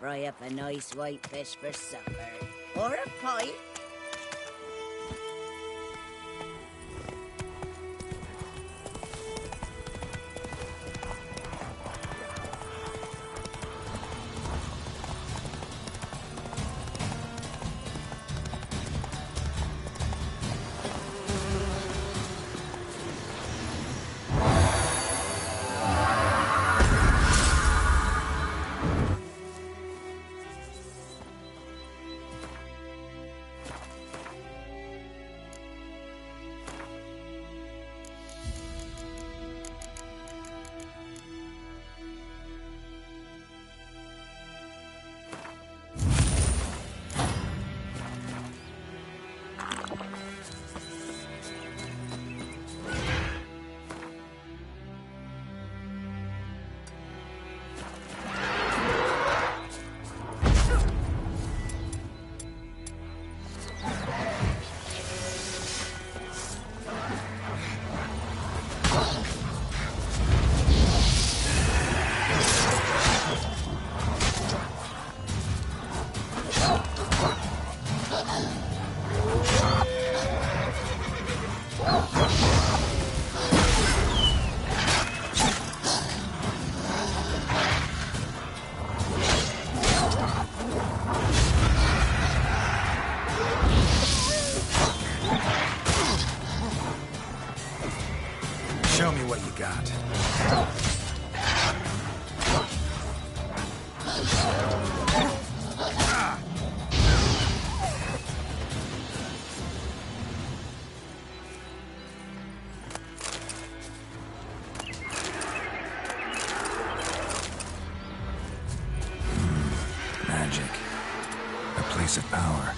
Fry up a nice white fish for supper. Or a pie. price of power.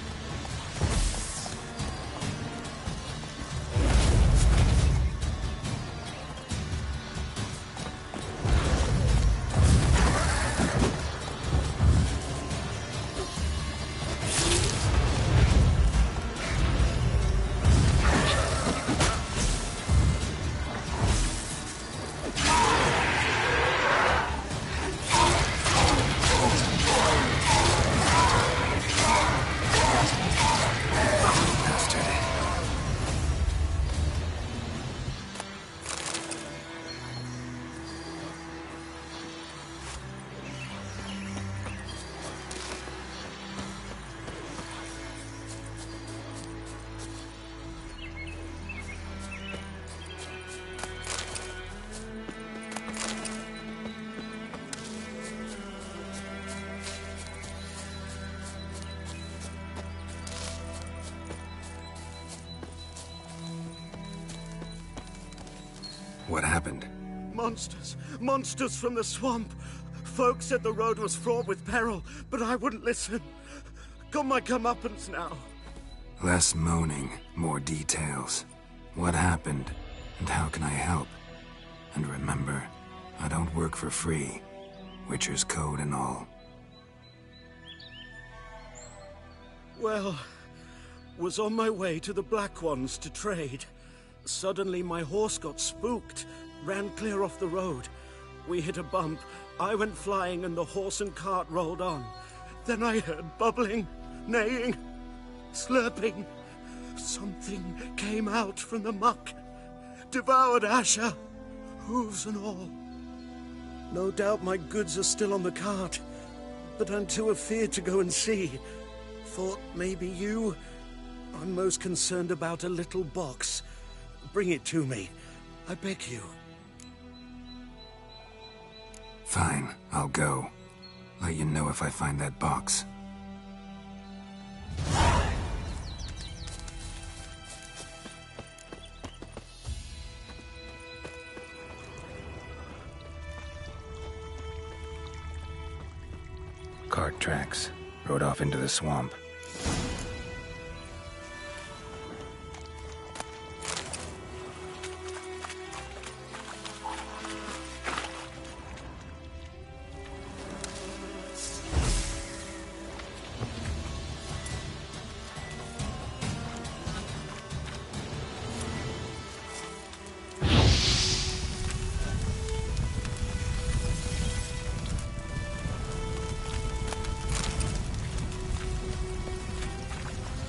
What happened? Monsters! Monsters from the swamp! Folk said the road was fraught with peril, but I wouldn't listen. Got my comeuppance now. Less moaning, more details. What happened, and how can I help? And remember, I don't work for free. Witcher's code and all. Well, was on my way to the Black Ones to trade. Suddenly my horse got spooked, ran clear off the road. We hit a bump, I went flying and the horse and cart rolled on. Then I heard bubbling, neighing, slurping. Something came out from the muck, devoured Asher, hooves and all. No doubt my goods are still on the cart, but I'm too afeard to go and see. Thought maybe you... I'm most concerned about a little box. Bring it to me. I beg you. Fine, I'll go. Let you know if I find that box. Cart tracks. Rode off into the swamp.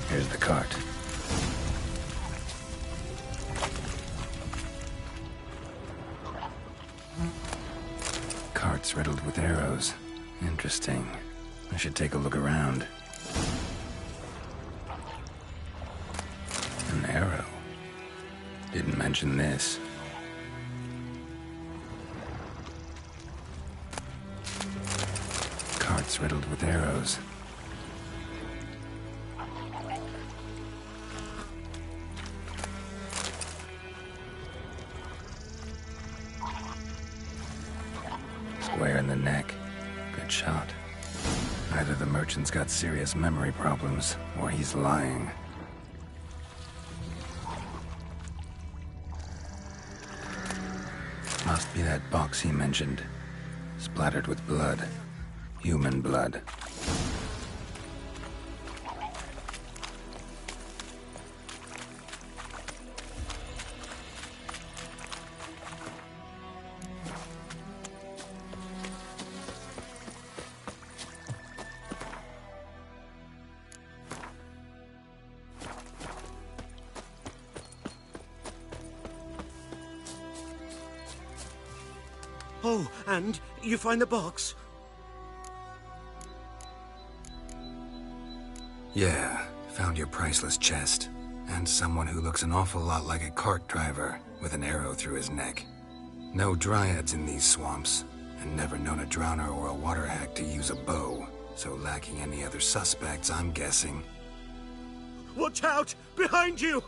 Here's the cart. Cart's riddled with arrows. Interesting. I should take a look around. An arrow. Didn't mention this. Cart's riddled with arrows. Square in the neck. Good shot. Either the merchant's got serious memory problems, or he's lying. Must be that box he mentioned. Splattered with blood. Human blood. Oh, and you find the box? Yeah, found your priceless chest. And someone who looks an awful lot like a cart driver, with an arrow through his neck. No dryads in these swamps, and never known a drowner or a water hack to use a bow. So lacking any other suspects, I'm guessing. Watch out! Behind you!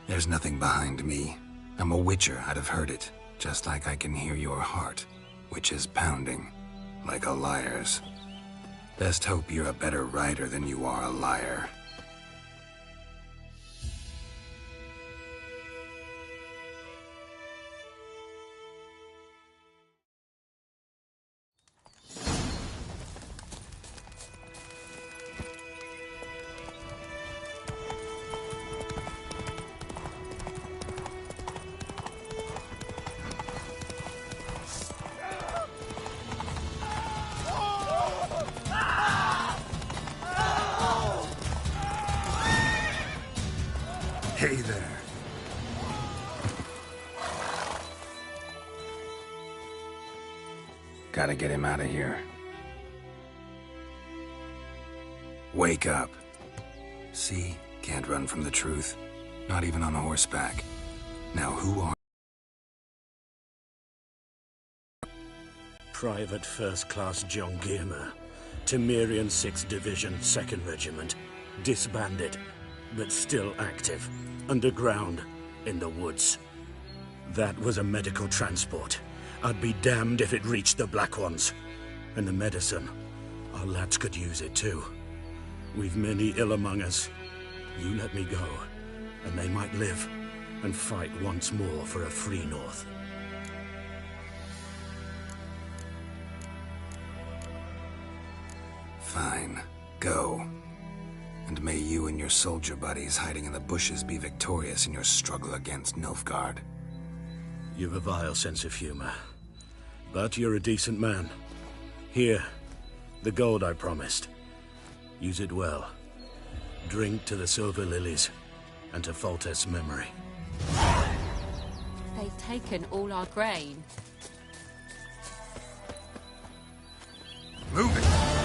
There's nothing behind me. I'm a witcher, I'd have heard it. Just like I can hear your heart, which is pounding, like a liar's. Best hope you're a better rider than you are a liar. Hey there. Gotta get him out of here. Wake up. See? Can't run from the truth. Not even on horseback. Now who are... Private First Class John Giermer, Temerian 6th Division, 2nd Regiment. Disbanded, but still active. Underground, in the woods. That was a medical transport. I'd be damned if it reached the Black Ones. And the medicine, our lads could use it too. We've many ill among us. You let me go, and they might live and fight once more for a free North. Fine. Go. And may you and your soldier buddies hiding in the bushes be victorious in your struggle against Nilfgaard. You've a vile sense of humor. But you're a decent man. Here, the gold I promised. Use it well. Drink to the Silver Lilies, and to Foltest's memory. They've taken all our grain. Move it!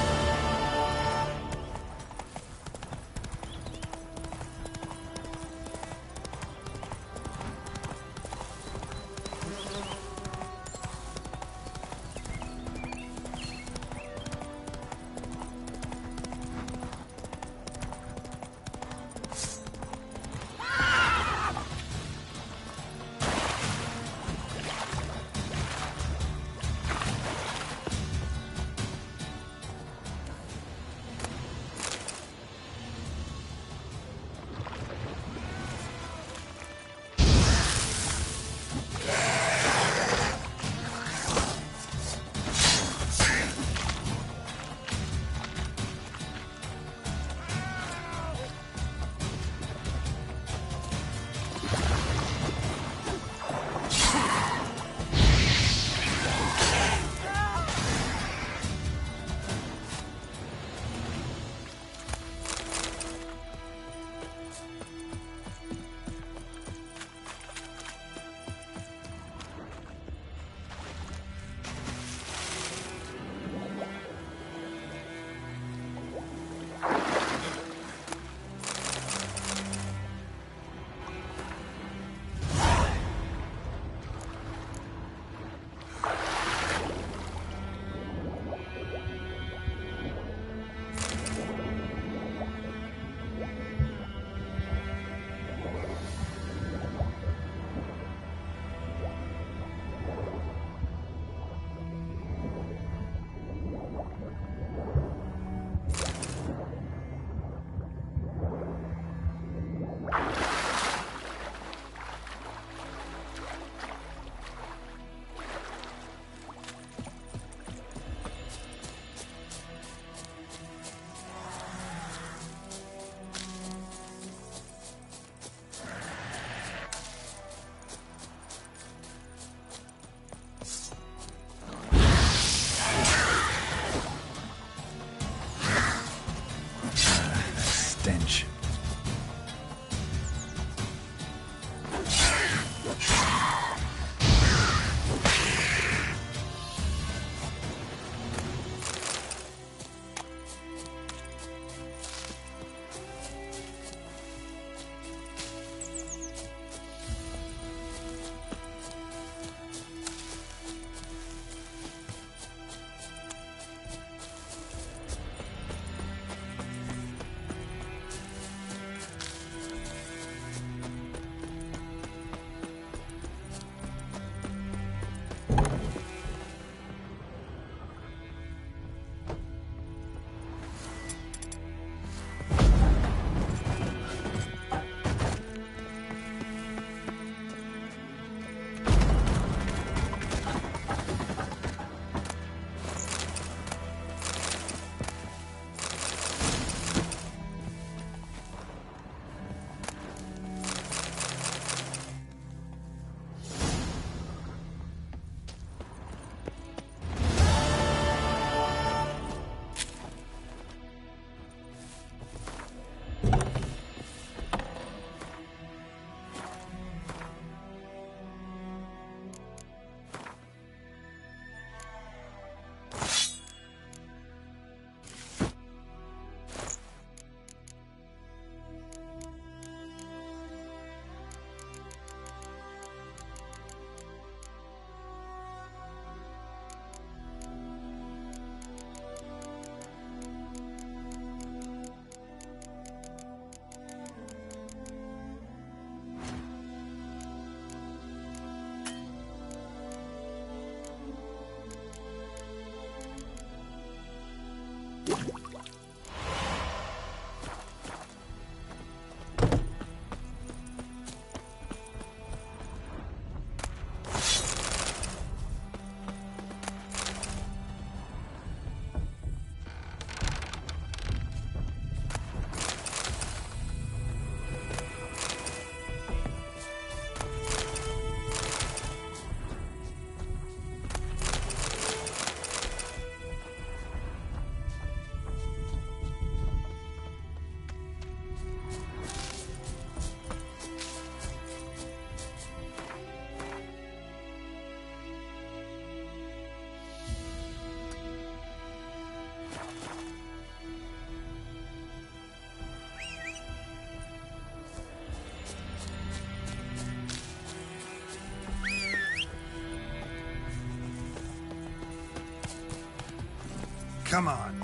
Come on.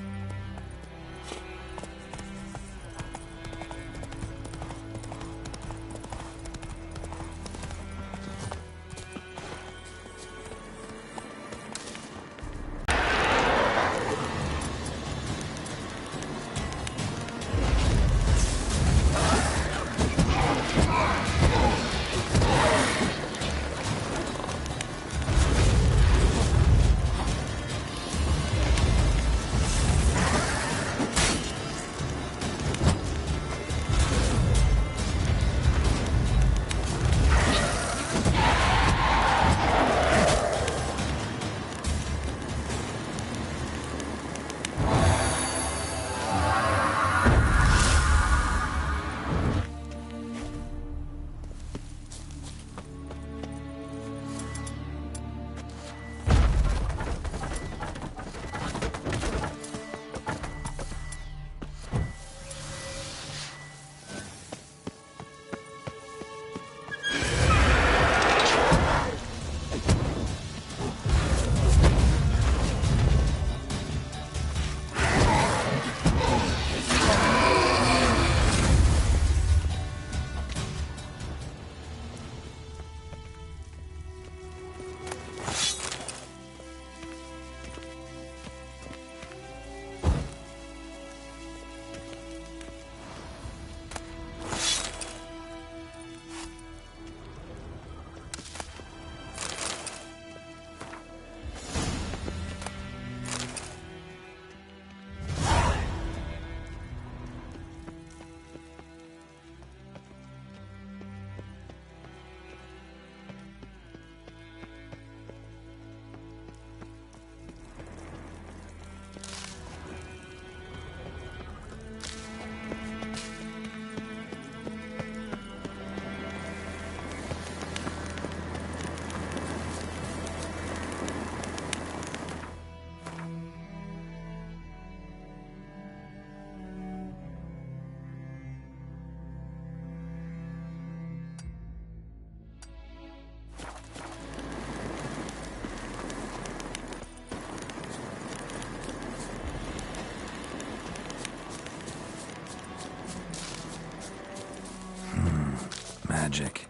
Magic.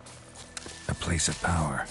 A place of power.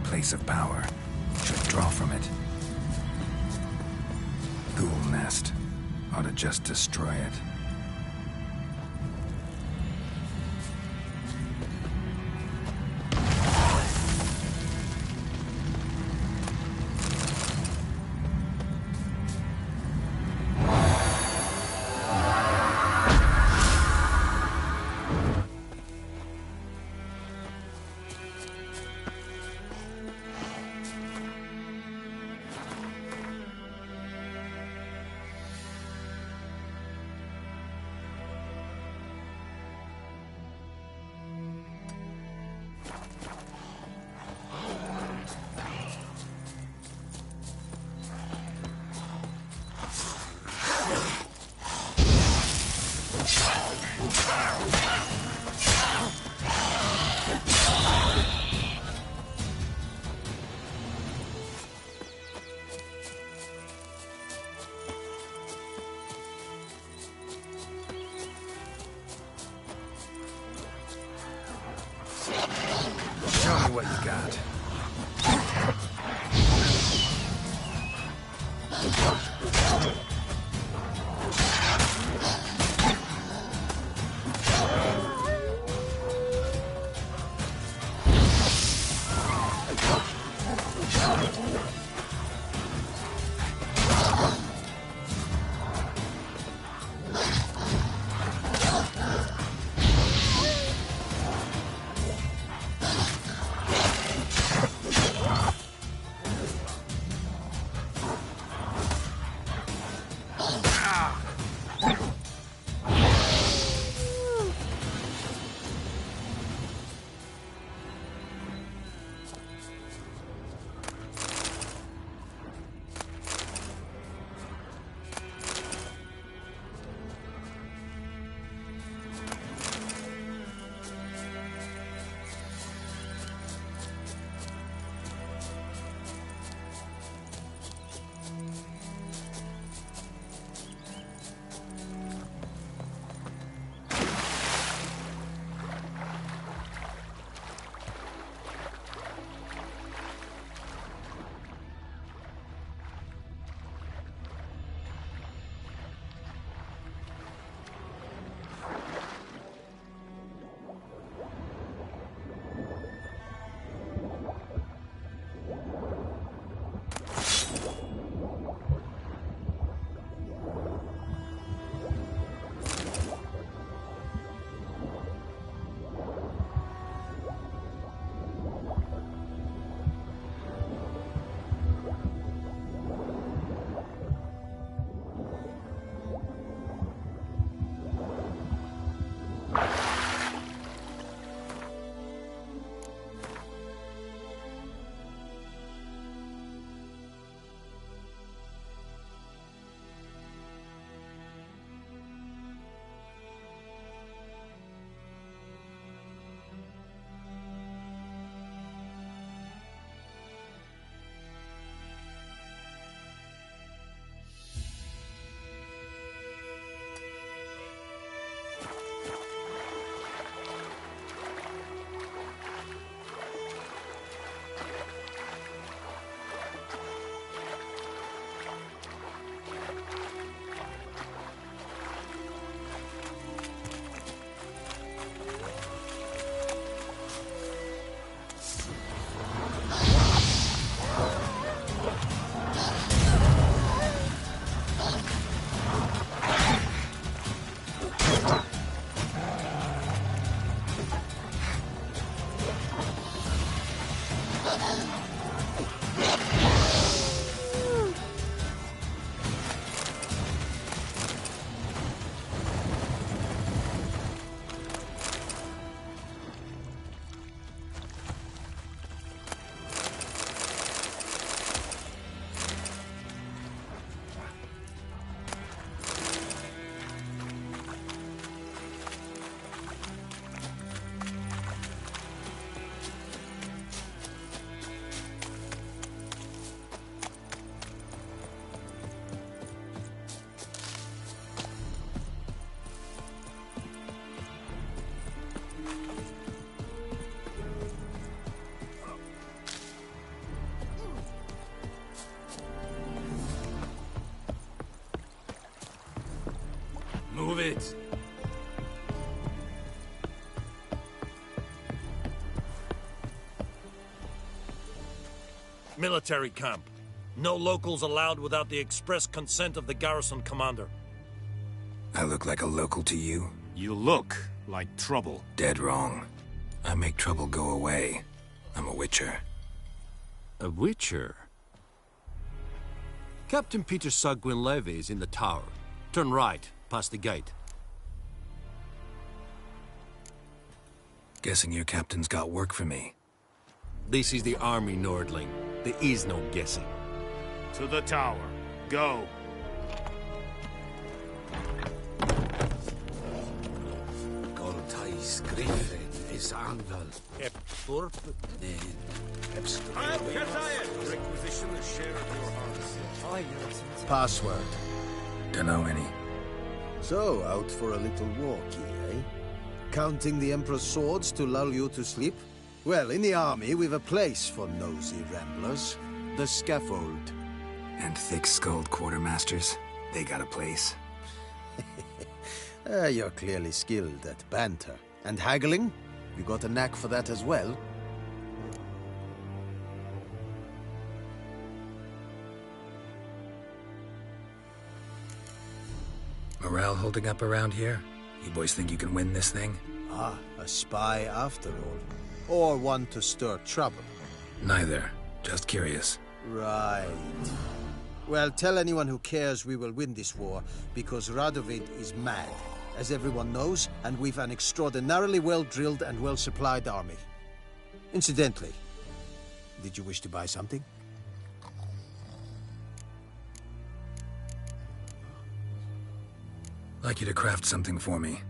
Place of power. Should draw from it. Ghoul nest. Ought to just destroy it. Show me what you got. Move it. Military camp. No locals allowed without the express consent of the garrison commander. I look like a local to you? You look like trouble. Dead wrong. I make trouble go away. I'm a witcher. A witcher? Captain Peter Saar Gwynleve is in the tower. Turn right, past the gate. Guessing your captain's got work for me. This is the army, Nordling. There is no guessing. To the tower. Go. Goltais Griffin is Anval. Epthorp. Requisition the share of your hearts. Password. Dunno any. So, out for a little walkie, eh? Counting the Emperor's swords to lull you to sleep? Well, in the army, we've a place for nosy ramblers. The scaffold. And thick-skulled quartermasters? They got a place. You're clearly skilled at banter. And haggling? You got a knack for that as well? Morale holding up around here? You boys think you can win this thing? Ah, a spy after all. Or one to stir trouble. Neither. Just curious. Right. Well, tell anyone who cares we will win this war, because Radovid is mad, as everyone knows, and we've an extraordinarily well-drilled and well-supplied army. Incidentally, did you wish to buy something? Like you to craft something for me.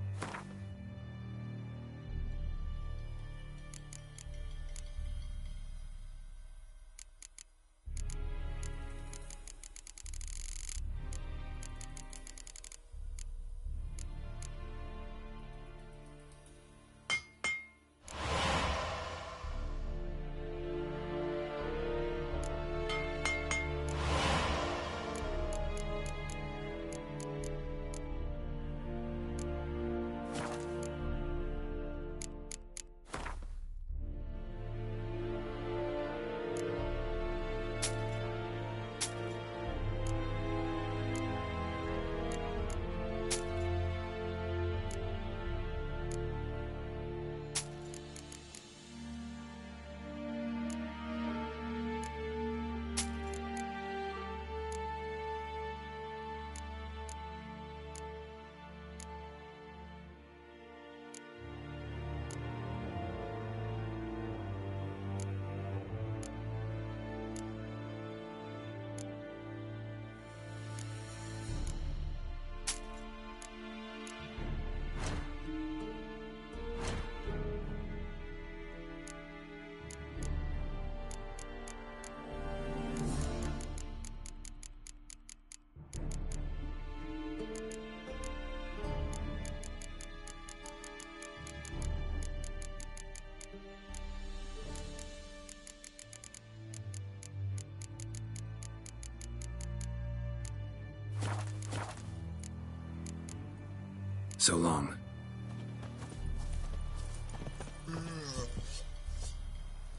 So long.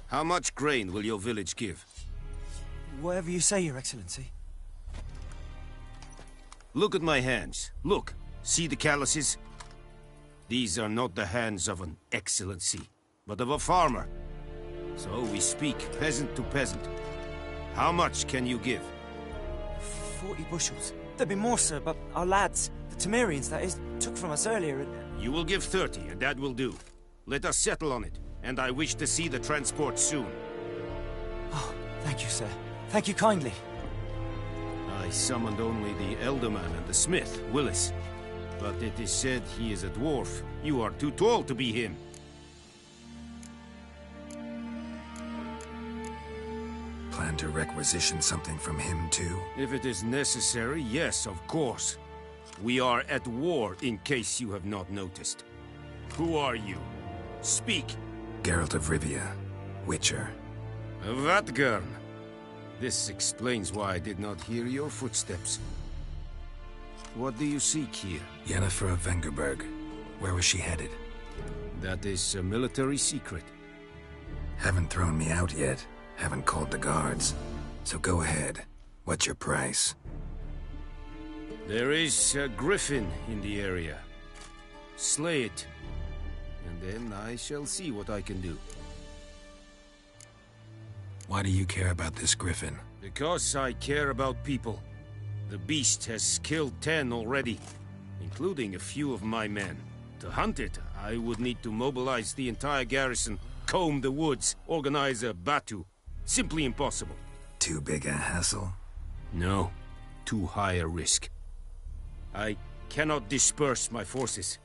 How much grain will your village give? Whatever you say, Your Excellency. Look at my hands. Look. See the calluses? These are not the hands of an excellency, but of a farmer. So we speak peasant to peasant. How much can you give? 40 bushels. There'd be more, sir, but our lads, the Temerians, that is, took from us earlier. You will give 30, and that will do. Let us settle on it, and I wish to see the transport soon. Oh, thank you, sir. Thank you kindly. I summoned only the Elderman and the smith, Willis. But it is said he is a dwarf. You are too tall to be him. Plan to requisition something from him, too? If it is necessary, yes, of course. We are at war, in case you have not noticed. Who are you? Speak. Geralt of Rivia, Witcher. Vatt'ghern. This explains why I did not hear your footsteps. What do you seek here? Yennefer of Vengerberg. Where was she headed? That is a military secret. Haven't thrown me out yet. Haven't called the guards. So go ahead. What's your price? There is a griffin in the area. Slay it. And then I shall see what I can do. Why do you care about this griffin? Because I care about people. The beast has killed 10 already, including a few of my men. To hunt it, I would need to mobilize the entire garrison, comb the woods, organize a batu. Simply impossible. Too big a hassle? No. Too high a risk. I cannot disperse my forces.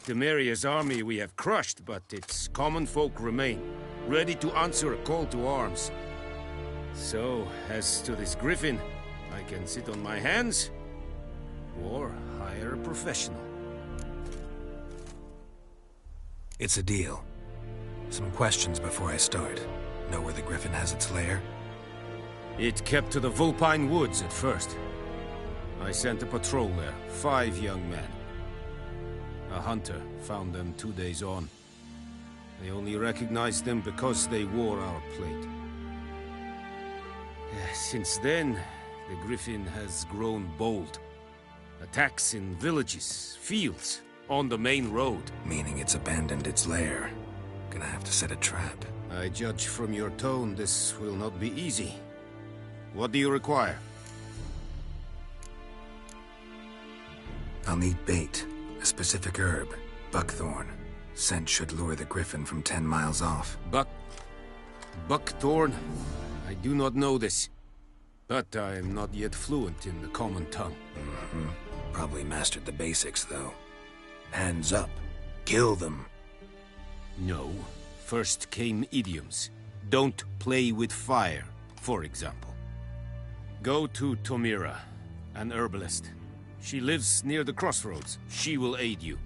Temeria's army we have crushed, but its common folk remain, ready to answer a call to arms. So, as to this griffin, I can sit on my hands, or hire a professional. It's a deal. Some questions before I start. Know where the griffin has its lair? It kept to the Vulpine Woods at first. I sent a patrol there, 5 young men. A hunter found them 2 days on. They only recognized them because they wore our plate. Since then, the griffin has grown bold. Attacks in villages, fields, on the main road. Meaning it's abandoned its lair. Gonna have to set a trap. I judge from your tone this will not be easy. What do you require? I'll need bait. A specific herb. Buckthorn. Scent should lure the griffin from 10 miles off. Buckthorn? I do not know this. But I am not yet fluent in the common tongue. Probably mastered the basics, though. Hands up. Kill them. No. First came idioms. Don't play with fire, for example. Go to Tomira, an herbalist. She lives near the crossroads. She will aid you.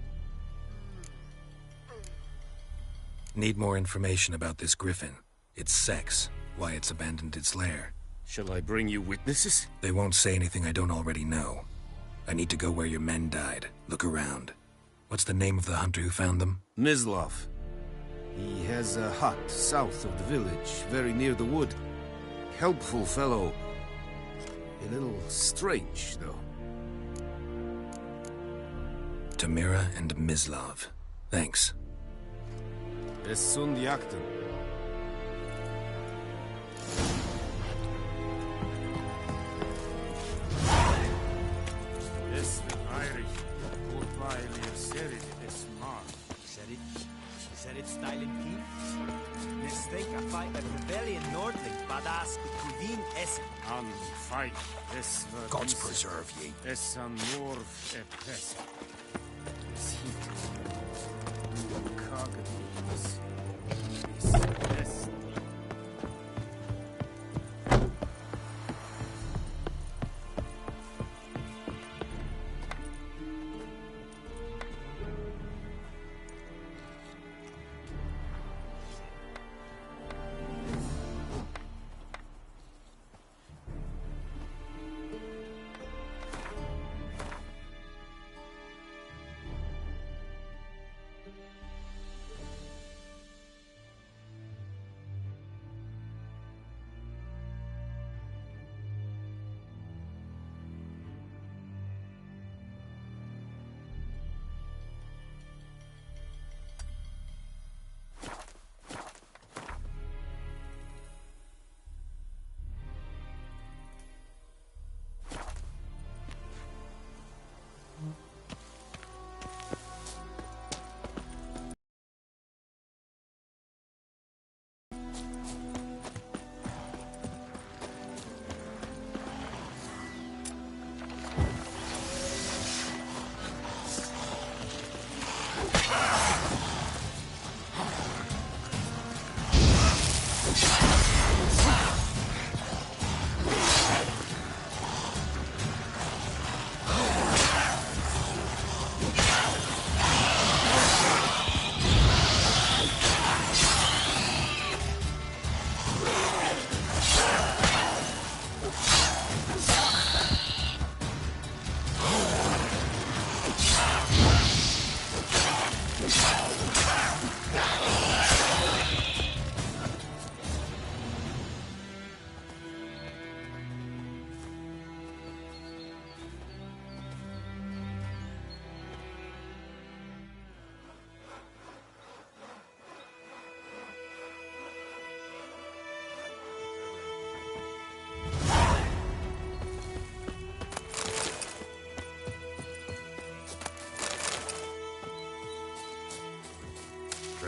Need more information about this griffin. Its sex, why it's abandoned its lair. Shall I bring you witnesses? They won't say anything I don't already know. I need to go where your men died. Look around. What's the name of the hunter who found them? Mislav. He has a hut south of the village, very near the wood. Helpful fellow. A little strange, though. Tomira and Mislav. Thanks. Esund Yakten. Es Irish. Goodbye, Serit es Mar. Serit styling peace. Mistake a fight a rebellion Nordling, badass Kudin Essen. An fight. Es Gods preserve ye. Es an Norv epes. Es heat. Kaganis. Es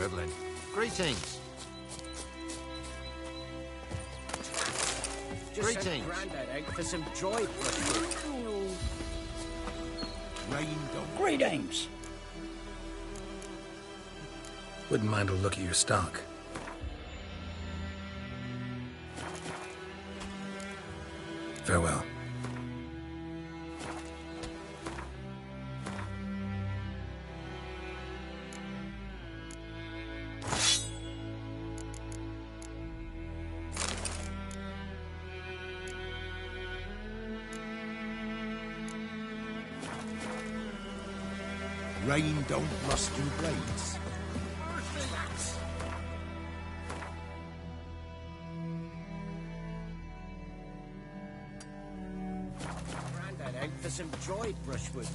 Evelyn. Greetings. Just sent Greetings. Grandad out for some dried brushwood. Rain don't... Greetings. Wouldn't mind a look at your stock. Farewell. Rain don't rust your blades. Grandad out for some dried brushwood.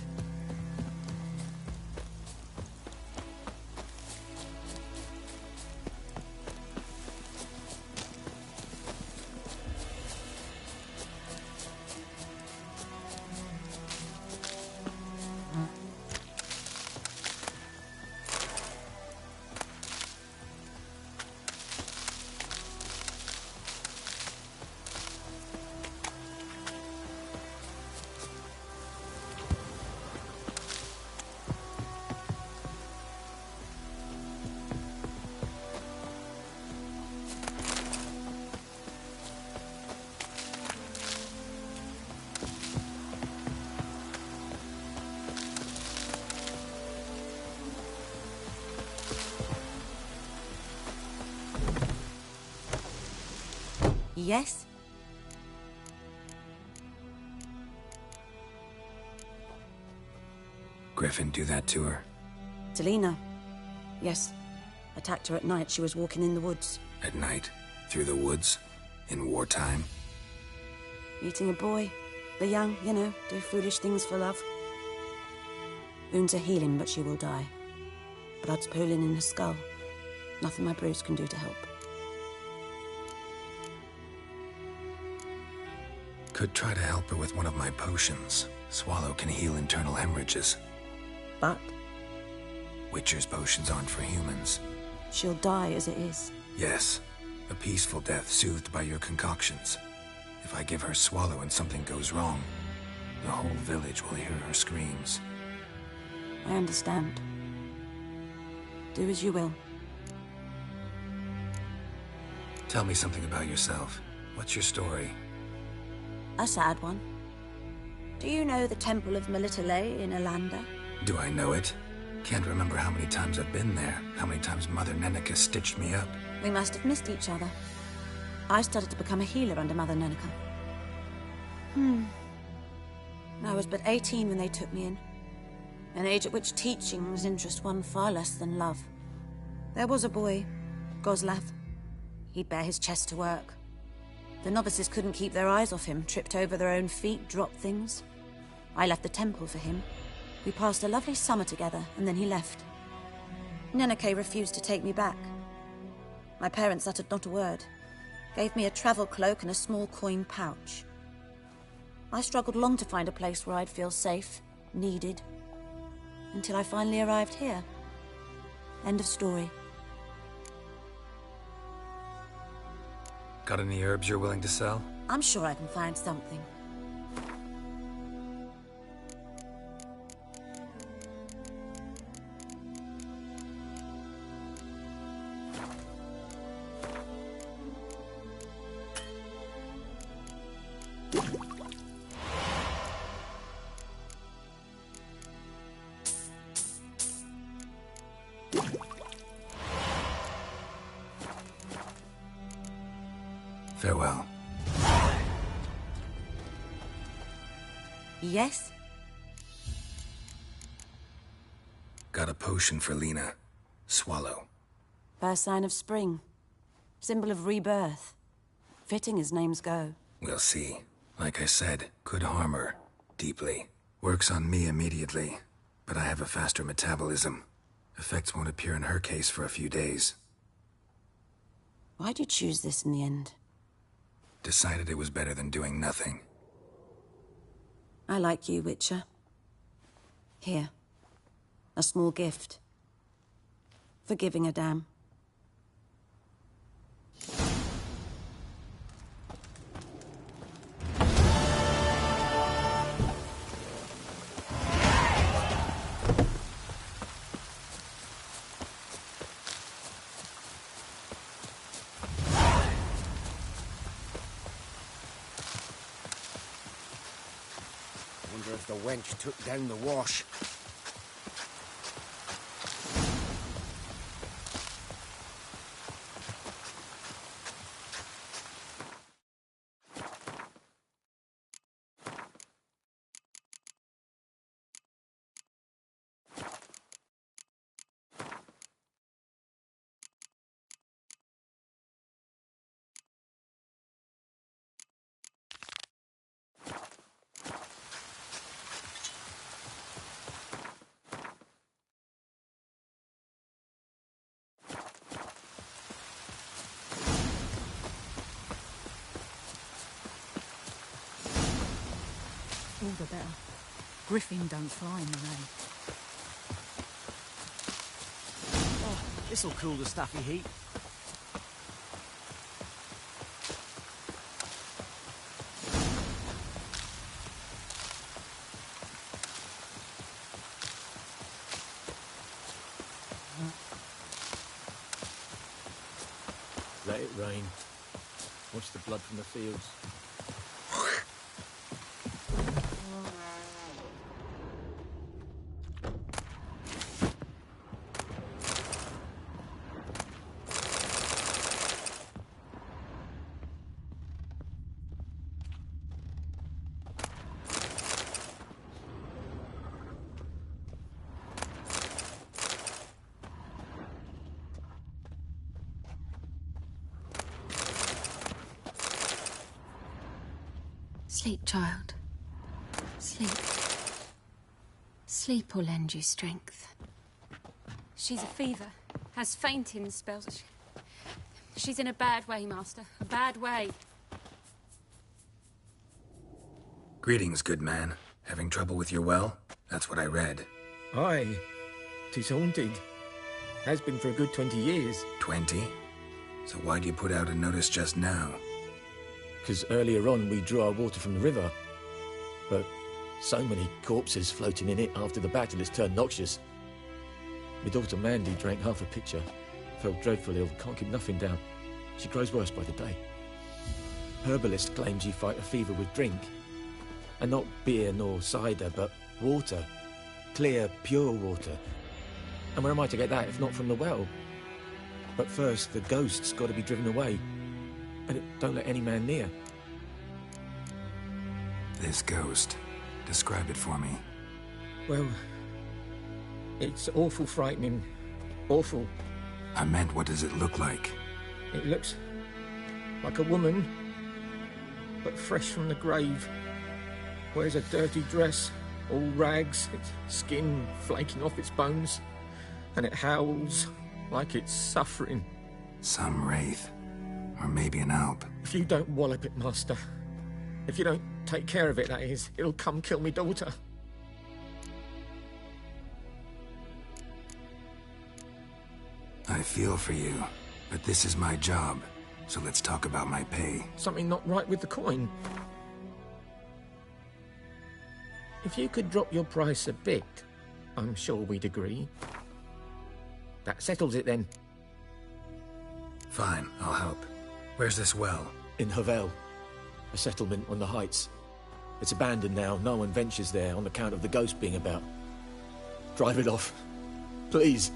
Yes? Griffin, do that to her. Delina. Yes. Attacked her at night. She was walking in the woods. At night? Through the woods? In wartime? Eating a boy. The young, you know, do foolish things for love. Wounds are healing, but she will die. Blood's pooling in her skull. Nothing my brews can do to help. Could try to help her with one of my potions. Swallow can heal internal hemorrhages. But? Witcher's potions aren't for humans. She'll die as it is. Yes. A peaceful death soothed by your concoctions. If I give her Swallow and something goes wrong, the whole village will hear her screams. I understand. Do as you will. Tell me something about yourself. What's your story? A sad one. Do you know the Temple of Melitele in Alanda? Do I know it? Can't remember how many times I've been there, how many times Mother Neneka stitched me up. We must have missed each other. I started to become a healer under Mother Neneka. I was but 18 when they took me in. An age at which teachings interest one far less than love. There was a boy, Goslath. He'd bare his chest to work. The novices couldn't keep their eyes off him, tripped over their own feet, dropped things. I left the temple for him. We passed a lovely summer together, and then he left. Neneke refused to take me back. My parents uttered not a word. Gave me a travel cloak and a small coin pouch. I struggled long to find a place where I'd feel safe, needed, until I finally arrived here. End of story. Got any herbs you're willing to sell? I'm sure I can find something. Farewell. Yes? Got a potion for Lena. Swallow. First sign of spring. Symbol of rebirth. Fitting as names go. We'll see. Like I said, could harm her. Deeply. Works on me immediately. But I have a faster metabolism. Effects won't appear in her case for a few days. Why'd you choose this in the end? Decided it was better than doing nothing. I like you, Witcher. Here. A small gift. for giving a damn. Wonder if the wench took down the wash. All the better. Griffin don't fly in the rain. Oh, this'll cool the stuffy heat. Let it rain. Watch the blood from the fields. Sleep, child. Sleep. Sleep will lend you strength. She's a fever. Has fainting spells. She's in a bad way, Master. A bad way. Greetings, good man. Having trouble with your well? That's what I read. Aye. 'Tis haunted. Has been for a good 20 years. 20? So why'd you put out a notice just now? Because earlier on we drew our water from the river. But so many corpses floating in it after the battle it's turned noxious. My daughter Mandy drank half a pitcher. Felt dreadfully ill, can't keep nothing down. She grows worse by the day. Herbalist claims you fight a fever with drink. And not beer nor cider, but water. Clear, pure water. And where am I to get that if not from the well? But first, the ghost's got to be driven away. And it don't let any man near. This ghost. Describe it for me. Well, it's awful frightening. Awful. I meant, what does it look like? It looks like a woman, but fresh from the grave. Wears a dirty dress, all rags, its skin flaking off its bones, and it howls like it's suffering. Some wraith. Or maybe an alp. If you don't wallop it, Master, if you don't take care of it, that is, it'll come kill me daughter. I feel for you, but this is my job, so let's talk about my pay. Something not right with the coin. If you could drop your price a bit, I'm sure we'd agree. That settles it then. Fine, I'll help. Where's this well? In Havel, a settlement on the heights. It's abandoned now. No one ventures there on account of the ghost being about. Drive it off, please.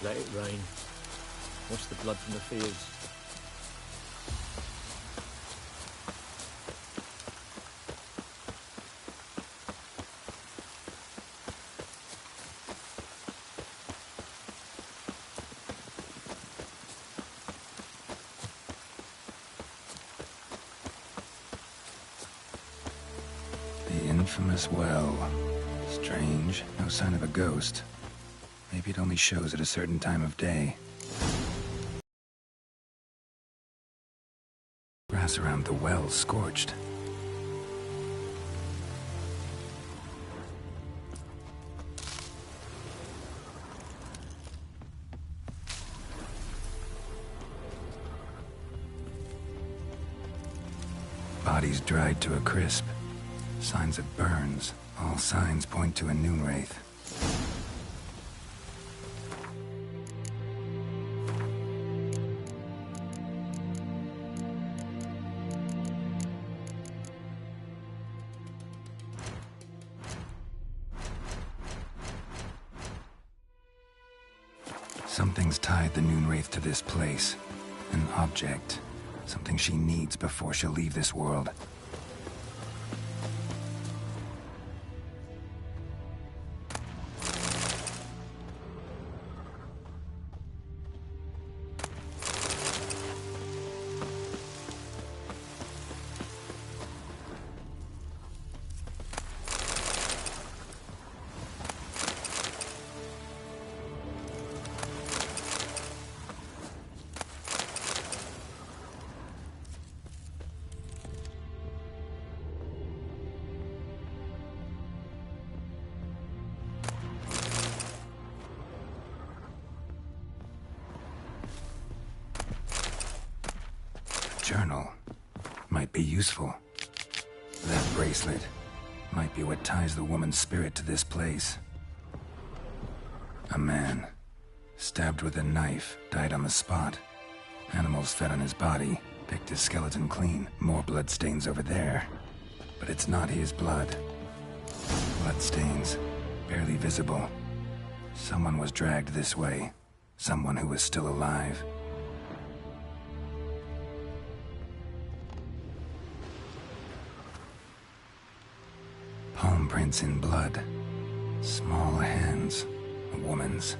Let it rain. Watch the blood from the fields. infamous well. Strange, no sign of a ghost. Maybe it only shows at a certain time of day. Grass around the well scorched. Bodies dried to a crisp. Signs of burns. All signs point to a Noonwraith. Something's tied the Noonwraith to this place. An object. Something she needs before she'll leave this world. Journal might be useful. That bracelet might be what ties the woman's spirit to this place. A man, stabbed with a knife, died on the spot. Animals fed on his body, picked his skeleton clean. More bloodstains over there. But it's not his blood. Bloodstains, barely visible. Someone was dragged this way. Someone who was still alive. Palm prints in blood. Small hands. A woman's.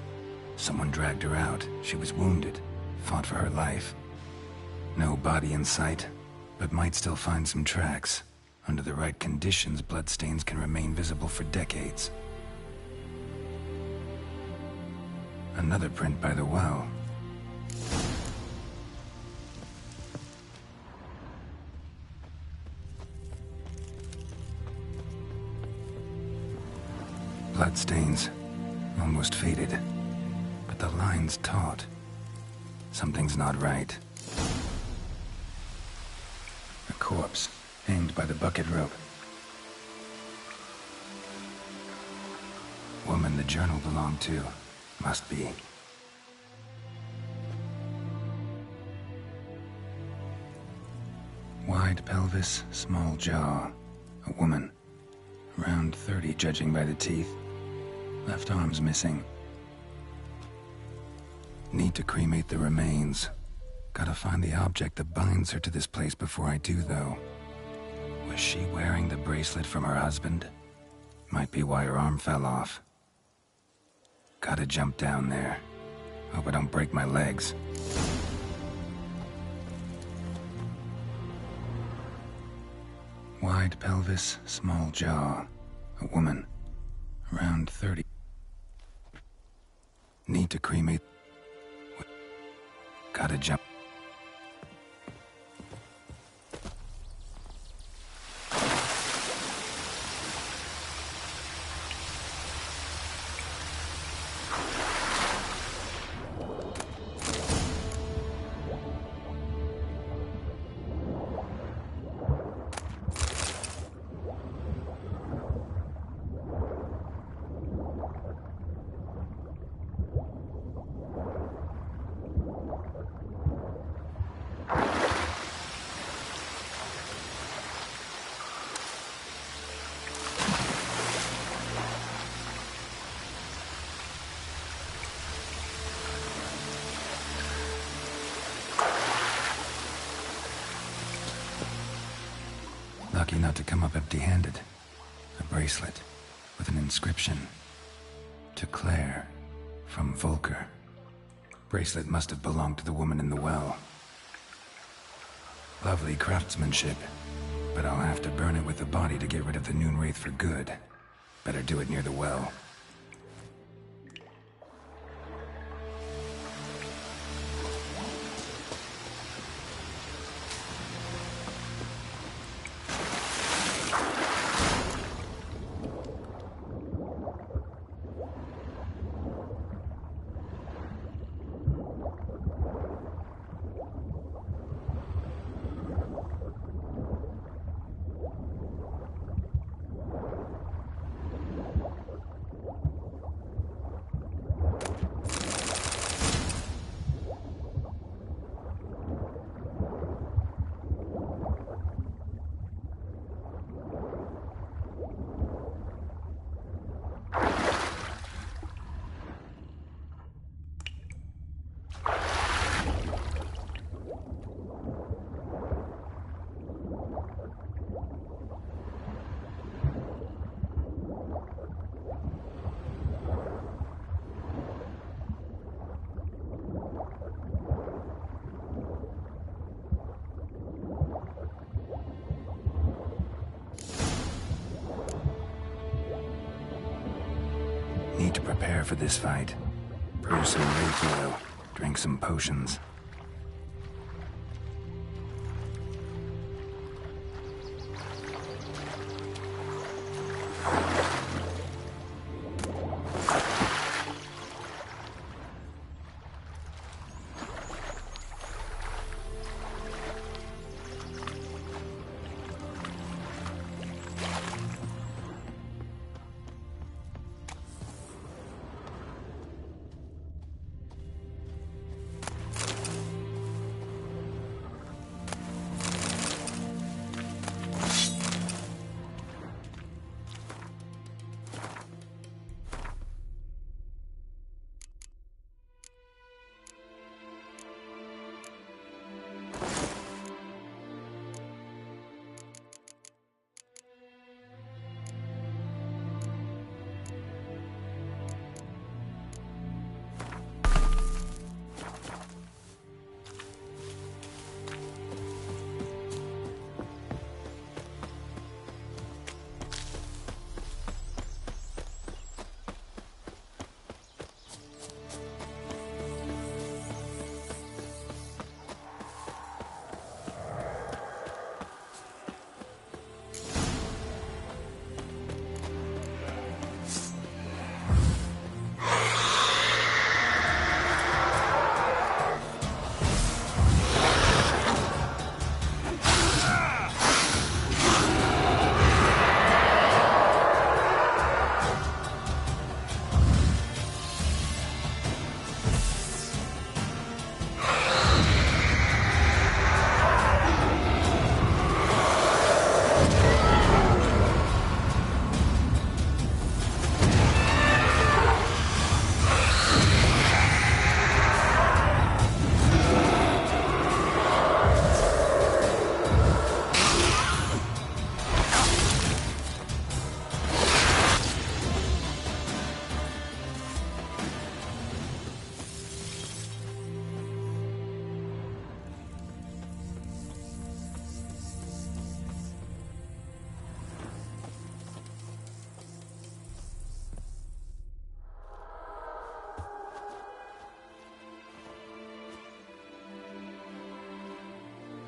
Someone dragged her out. She was wounded. Fought for her life. No body in sight, but might still find some tracks. Under the right conditions, bloodstains can remain visible for decades. Another print by the well. Bloodstains, almost faded, but the line's taut. Something's not right. A corpse, hanged by the bucket rope. Woman the journal belonged to, must be. Wide pelvis, small jaw. A woman. Around 30, judging by the teeth. Left arm's missing. Need to cremate the remains. Gotta find the object that binds her to this place before I do, though. Was she wearing the bracelet from her husband? Might be why her arm fell off. Gotta jump down there. Hope I don't break my legs. Wide pelvis, small jaw. A woman. Around 30. Need to cremate. Gotta jump. Lucky not to come up empty-handed. A bracelet with an inscription. To Claire, from Volker. Bracelet must have belonged to the woman in the well. Lovely craftsmanship. but I'll have to burn it with the body to get rid of the Noonwraith for good. Better do it near the well. Need to prepare for this fight. Brew some wraith oil, drink some potions.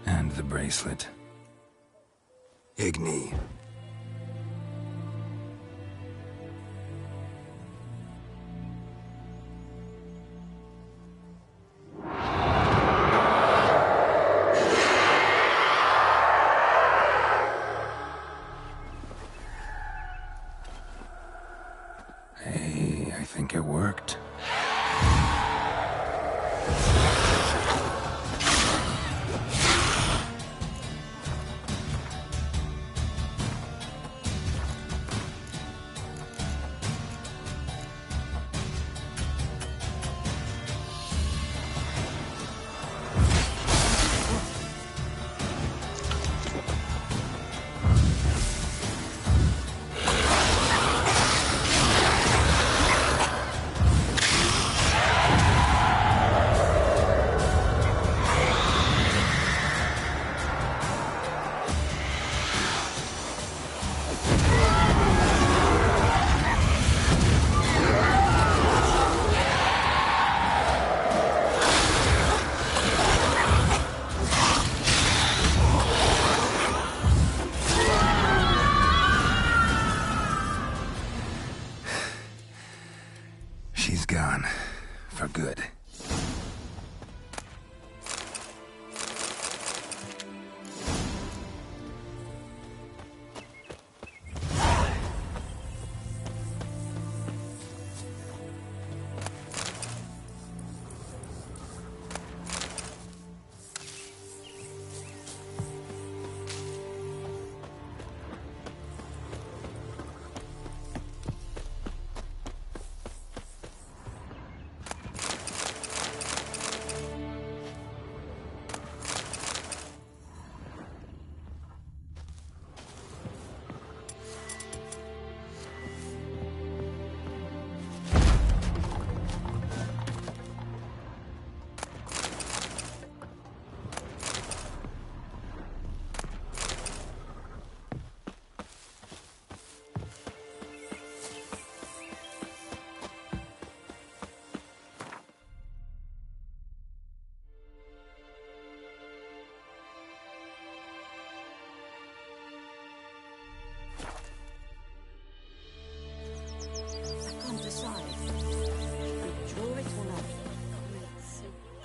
And the bracelet. Igni. Hey, I think it worked.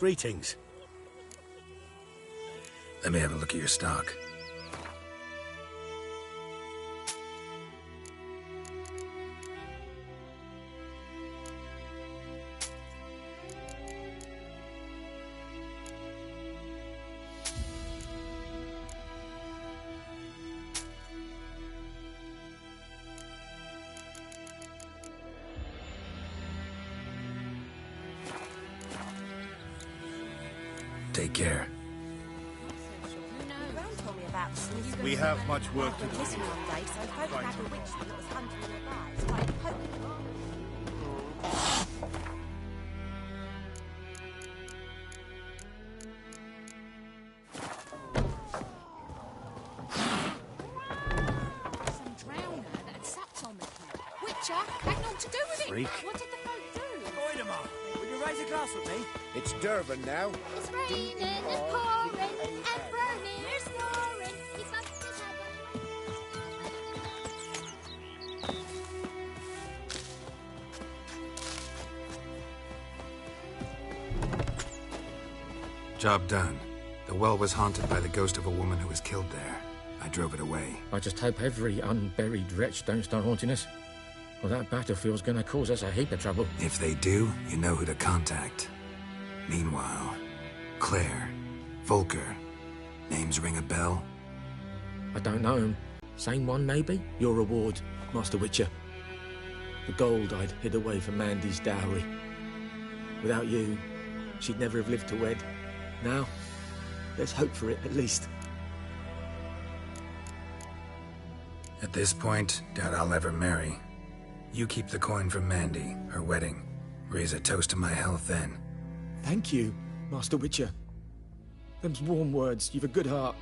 Greetings. Let me have a look at your stock. Take care. We have much work to do. Missing one day, so folk had a witchman that was hunting nearby. Started poking him. Some drowner that had supped on me. Witcher had naught to do with it. Freak. What did the folk do? Voidemar, will you raise a glass with me? It's Dervin now. It's raining and pouring and Bromir's snoring. He must have had Job done. The well was haunted by the ghost of a woman who was killed there. I drove it away. I just hope every unburied wretch don't start haunting us. Well, that battlefield's gonna cause us a heap of trouble. If they do, you know who to contact. Meanwhile, Claire, Volker, names ring a bell? I don't know him. Same one, maybe? Your reward, Master Witcher. The gold I'd hid away from Mandy's dowry. Without you, she'd never have lived to wed. Now, there's hope for it, at least. At this point, doubt I'll ever marry. You keep the coin from Mandy, her wedding. Raise a toast to my health then. Thank you, Master Witcher. Them's warm words. You've a good heart.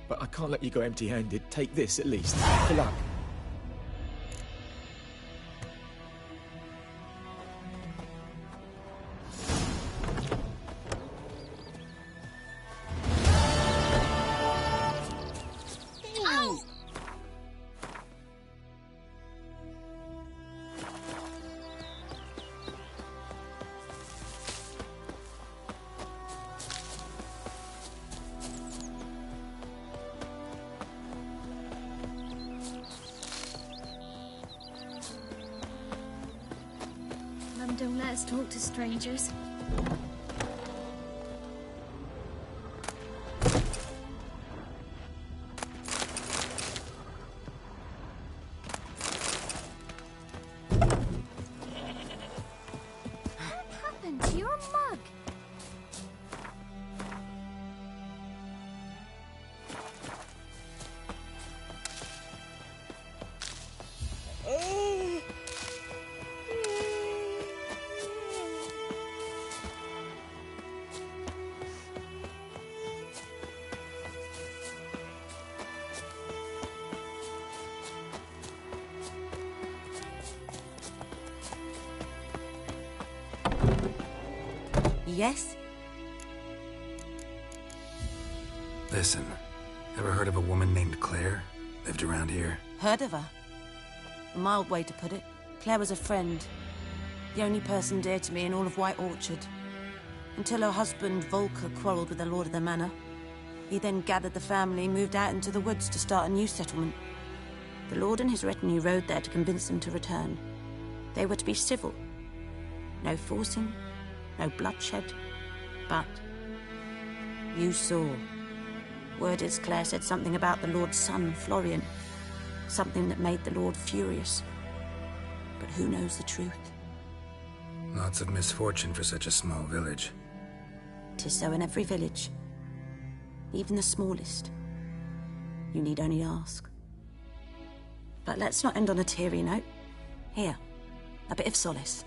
But I can't let you go empty-handed. Take this, at least. Good luck. Mum, don't let us talk to strangers. What happened to your mug? Yes? Listen, ever heard of a woman named Claire? Lived around here? Heard of her? A mild way to put it. Claire was a friend. The only person dear to me in all of White Orchard. Until her husband, Volker, quarrelled with the lord of the manor. He then gathered the family and moved out into the woods to start a new settlement. The lord and his retinue rode there to convince them to return. They were to be civil. No forcing, no bloodshed. But you saw. Word is Claire said something about the lord's son, Florian. Something that made the lord furious. But who knows the truth? Lots of misfortune for such a small village. 'Tis so in every village. Even the smallest. You need only ask. But let's not end on a teary note. Here, a bit of solace.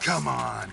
Come on.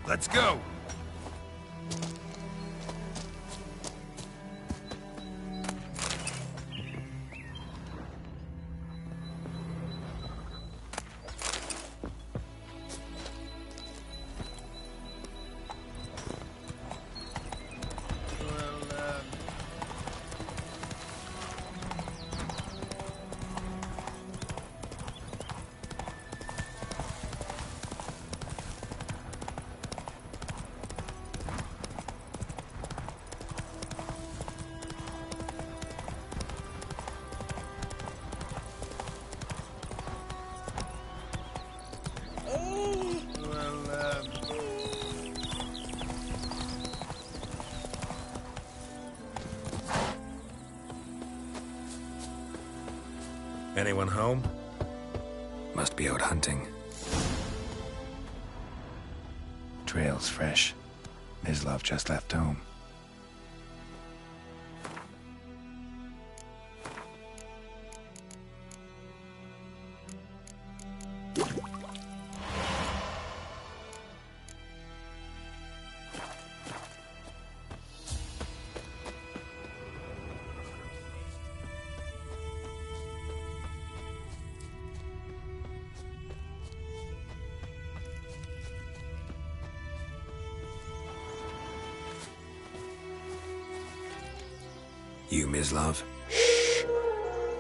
Let's go! Anyone home? Must be out hunting. Trail's fresh. Mislav just left home. You, Mislav? Shh!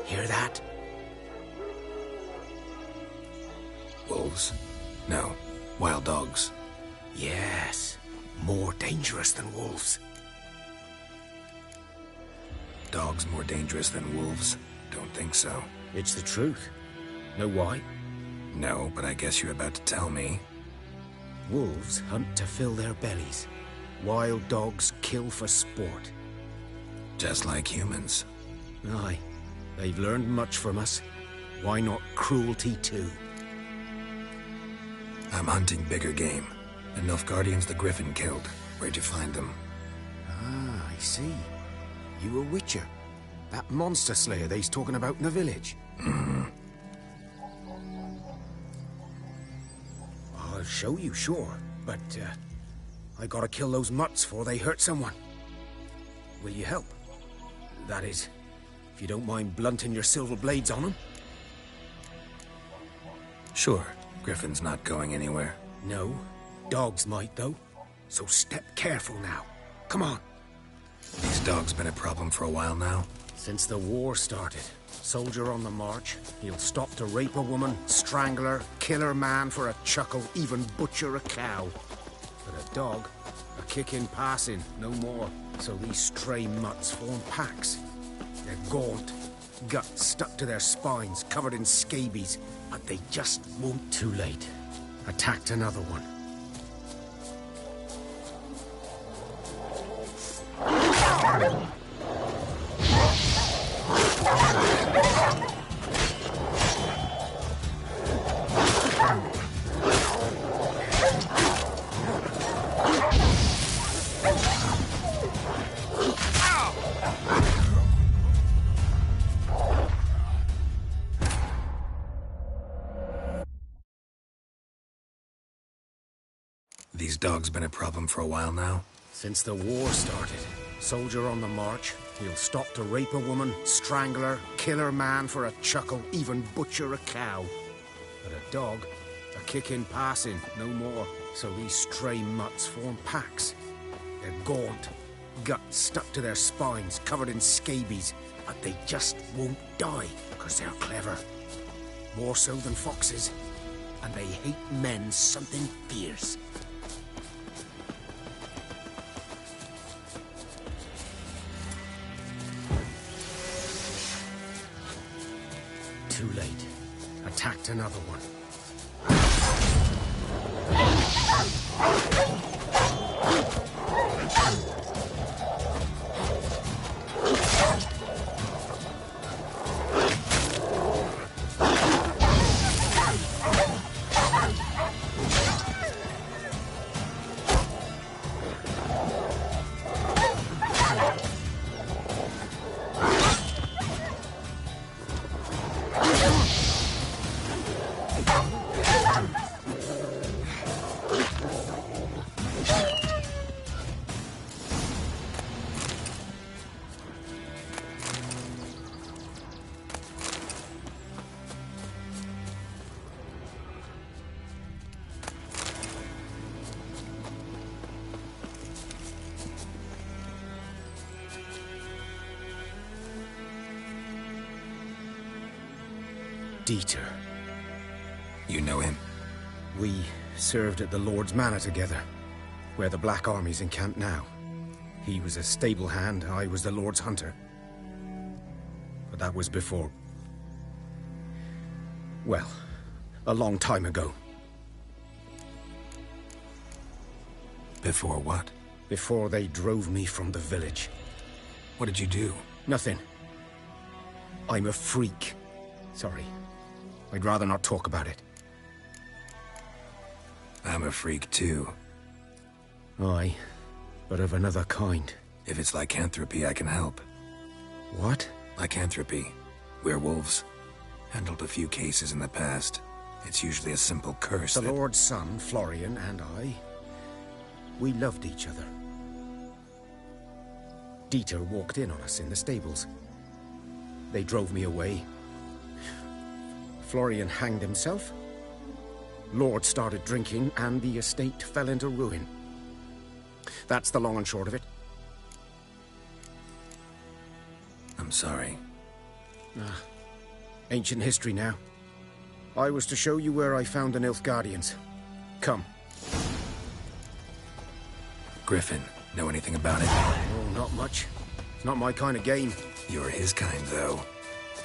Hear that? Wolves? No. Wild dogs. Yes. More dangerous than wolves. Dogs more dangerous than wolves? Don't think so. It's the truth. Know why? No, but I guess you're about to tell me. Wolves hunt to fill their bellies. Wild dogs kill for sport. Just like humans. Aye. They've learned much from us. Why not cruelty too? I'm hunting bigger game. The Nilfgaardians the Griffin killed. Where'd you find them? Ah, I see. You a witcher. That monster slayer they's talking about in the village. Mm-hmm. I'll show you, sure. But, I gotta kill those mutts before they hurt someone. Will you help? That is, if you don't mind blunting your silver blades on them. Sure. Griffin's not going anywhere. No. Dogs might, though. So step careful now. Come on. These dogs been a problem for a while now? Since the war started. Soldier on the march. He'll stop to rape a woman, strangle her, kill her man for a chuckle, even butcher a cow. But a dog, a kick in passing, no more. So these stray mutts form packs. They're gaunt, guts stuck to their spines, covered in scabies, but they just won't. Too late. Attacked another one. These dogs been a problem for a while now? Since the war started. Soldier on the march. He'll stop to rape a woman, strangle her, kill her man for a chuckle, even butcher a cow. But a dog, a kick in passing, no more. So these stray mutts form packs. They're gaunt, guts stuck to their spines, covered in scabies. But they just won't die, because they're clever. More so than foxes. And they hate men something fierce. Too late. Attacked another one. Dieter. You know him? We served at the Lord's Manor together, where the Black Army's encamped now. He was a stable hand, I was the Lord's hunter. But that was before... well, a long time ago. Before what? Before they drove me from the village. What did you do? Nothing. I'm a freak. Sorry. I'd rather not talk about it. I'm a freak too. Aye, but of another kind. If it's lycanthropy, I can help. What? Lycanthropy. Werewolves. Handled a few cases in the past. It's usually a simple curse The Lord's son, Florian, and I... we loved each other. Dieter walked in on us in the stables. They drove me away. Florian hanged himself. Lord started drinking, and the estate fell into ruin. That's the long and short of it. I'm sorry. Ancient history now. I was to show you where I found the Nilfgaardians. Come. Griffin, know anything about it? Oh, not much. It's not my kind of game. You're his kind, though.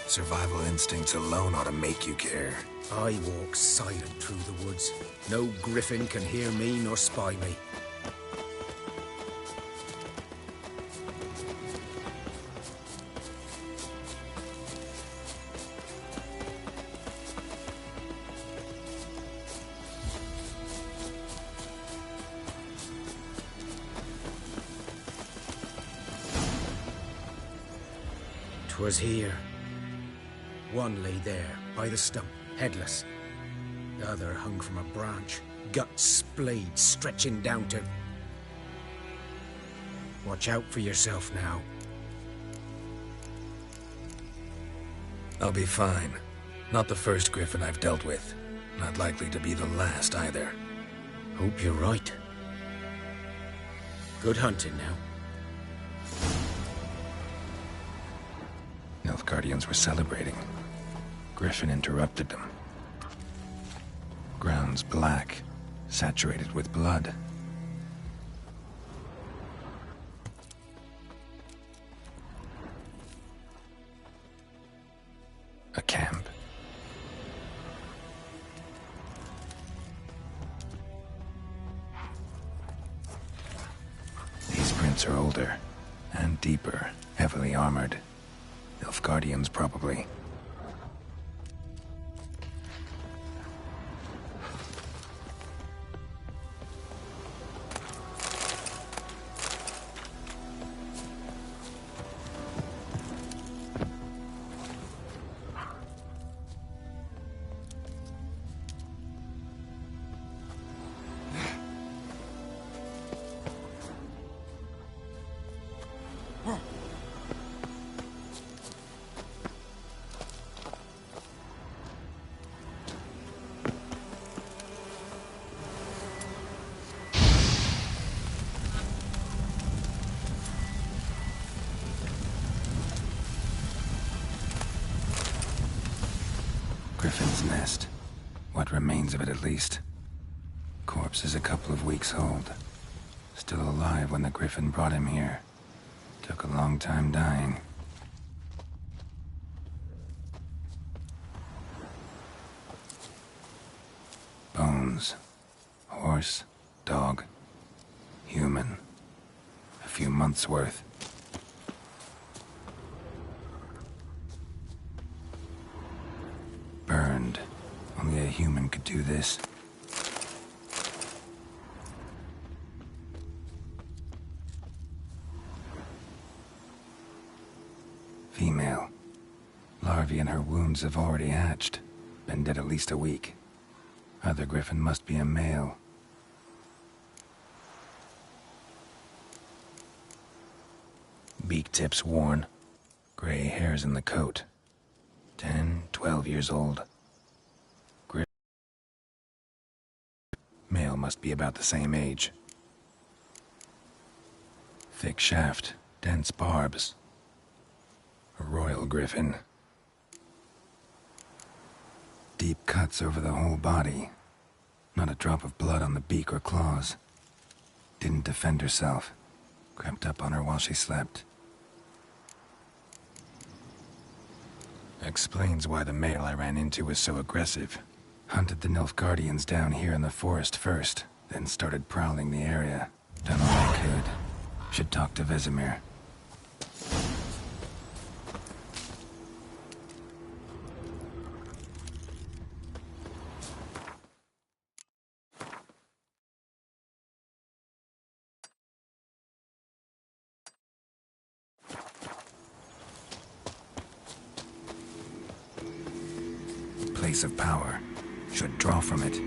Survival instincts alone ought to make you care. I walk silent through the woods. No griffin can hear me nor spy me. was here. One lay there, by the stump, headless. The other hung from a branch, guts splayed, stretching down to... Watch out for yourself now. I'll be fine. Not the first griffin I've dealt with. Not likely to be the last, either. Hope you're right. Good hunting now. Nilfgaardians were celebrating. Griffin interrupted them. Ground's black, saturated with blood. A camp. These prints are older and deeper, heavily armored. Nilfgaardians, probably. nest. What remains of it, at least. Corpse is a couple of weeks old. Still alive when the Griffin brought him here. Took a long time dying. Bones. Horse, dog, human. A few months' worth. Burned. Only a human could do this. Female. Larvae in her wounds have already hatched. Been dead at least a week. Other Griffin must be a male. Beak tips worn. Gray hairs in the coat. 10, 12 years old. Male must be about the same age. Thick shaft, dense barbs. A royal griffin. Deep cuts over the whole body. Not a drop of blood on the beak or claws. Didn't defend herself. Crept up on her while she slept. Explains why the male I ran into was so aggressive. Hunted the Nilfgaardians down here in the forest first, then started prowling the area. Done all I could. Should talk to Vesemir. Place of power. Should draw from it.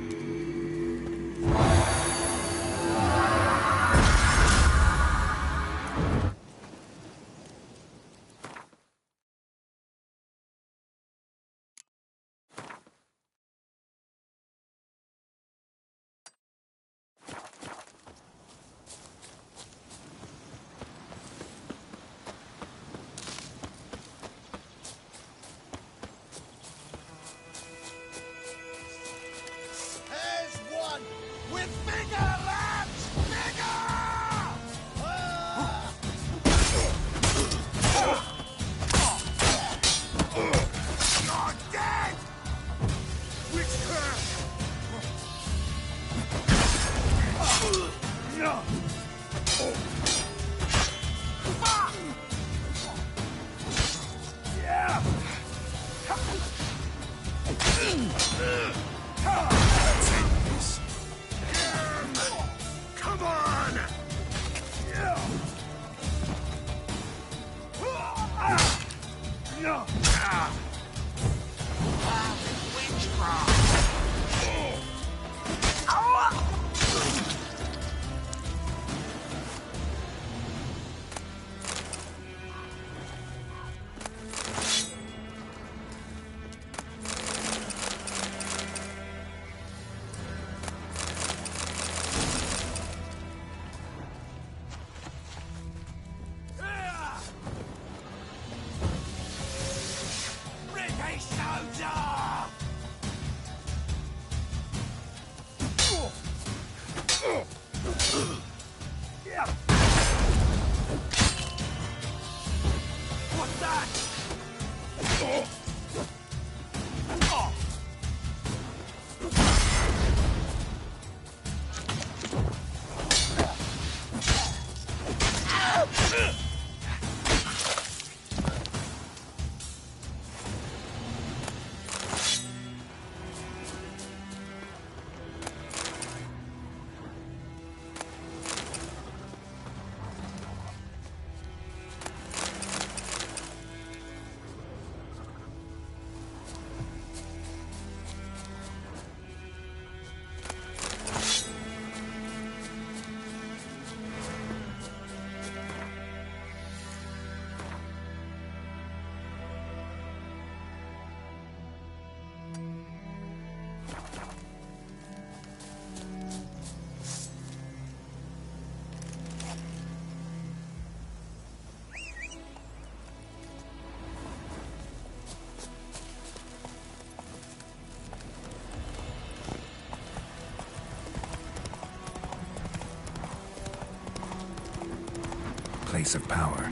Place of power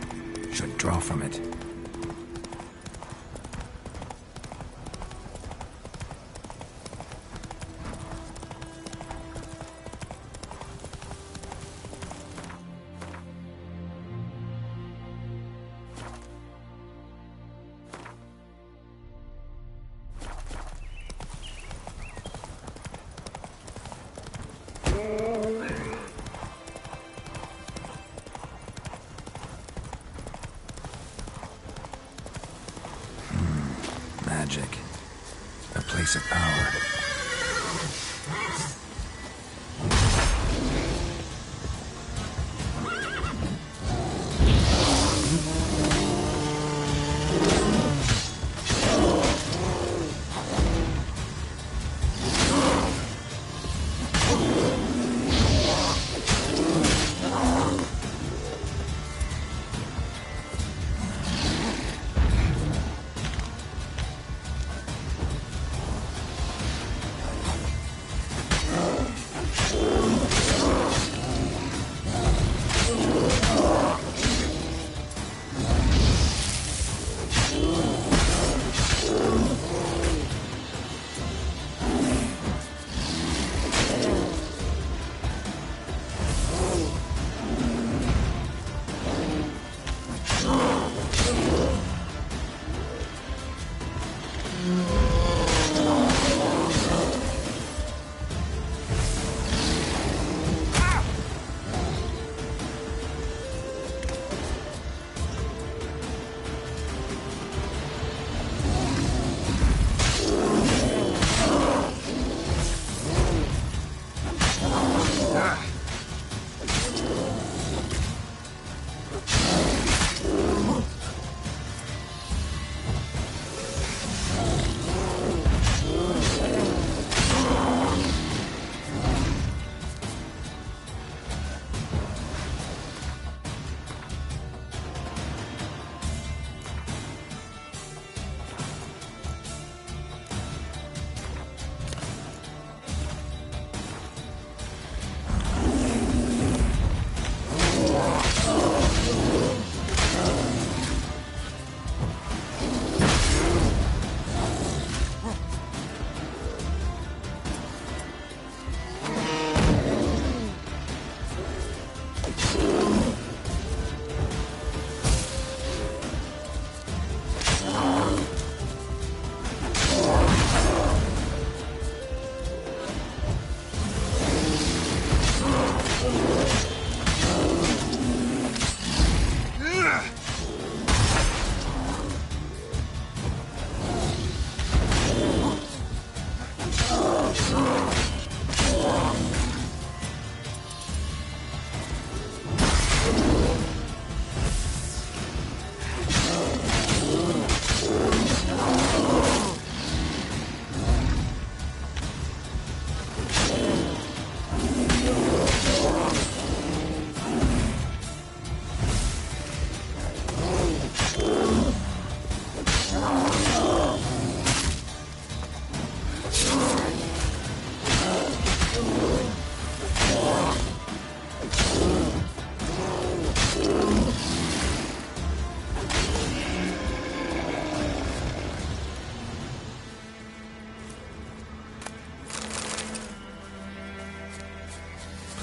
should draw from it. Magic. A place of power.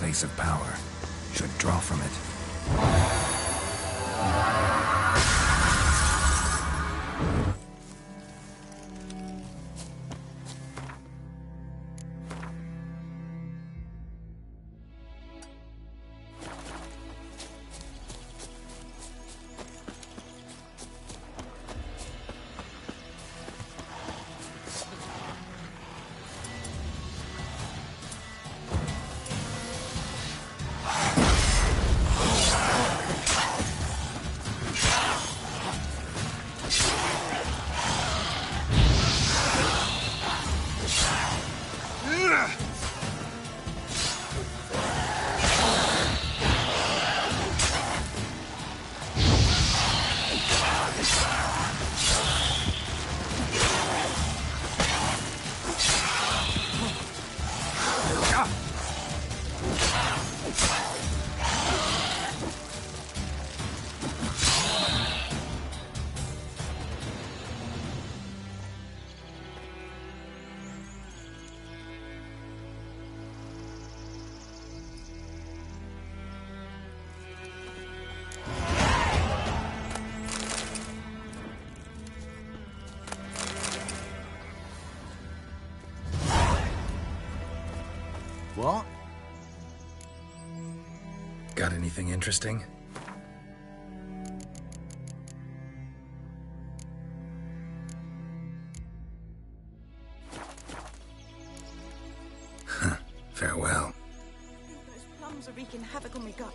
Place of power should draw from it. What? Got anything interesting? Huh. Farewell. Those plums are wreaking havoc on my gut.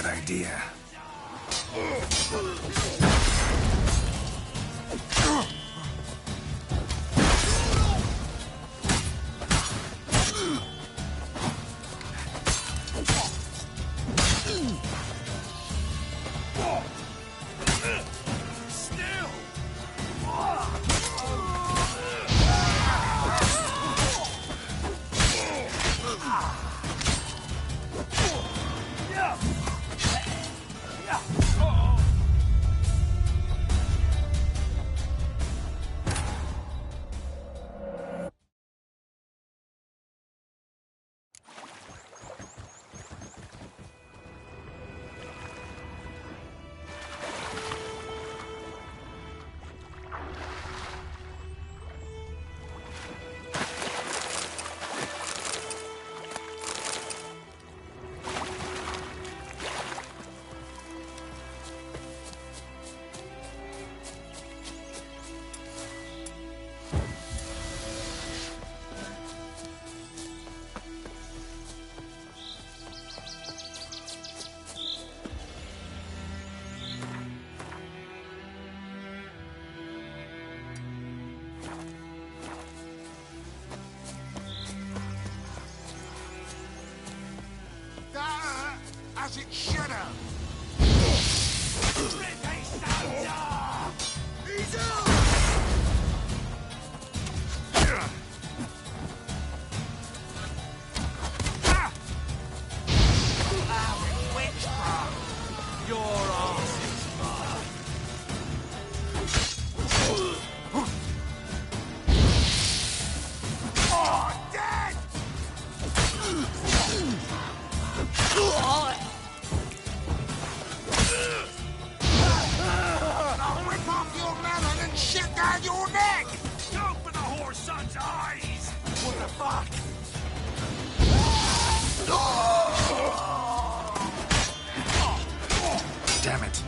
bad idea. As it should have. He's out! Your arse is mine. Oh, dead! I'll rip off your melon and shit down your neck! Open the whore son's eyes! What the fuck? Damn it.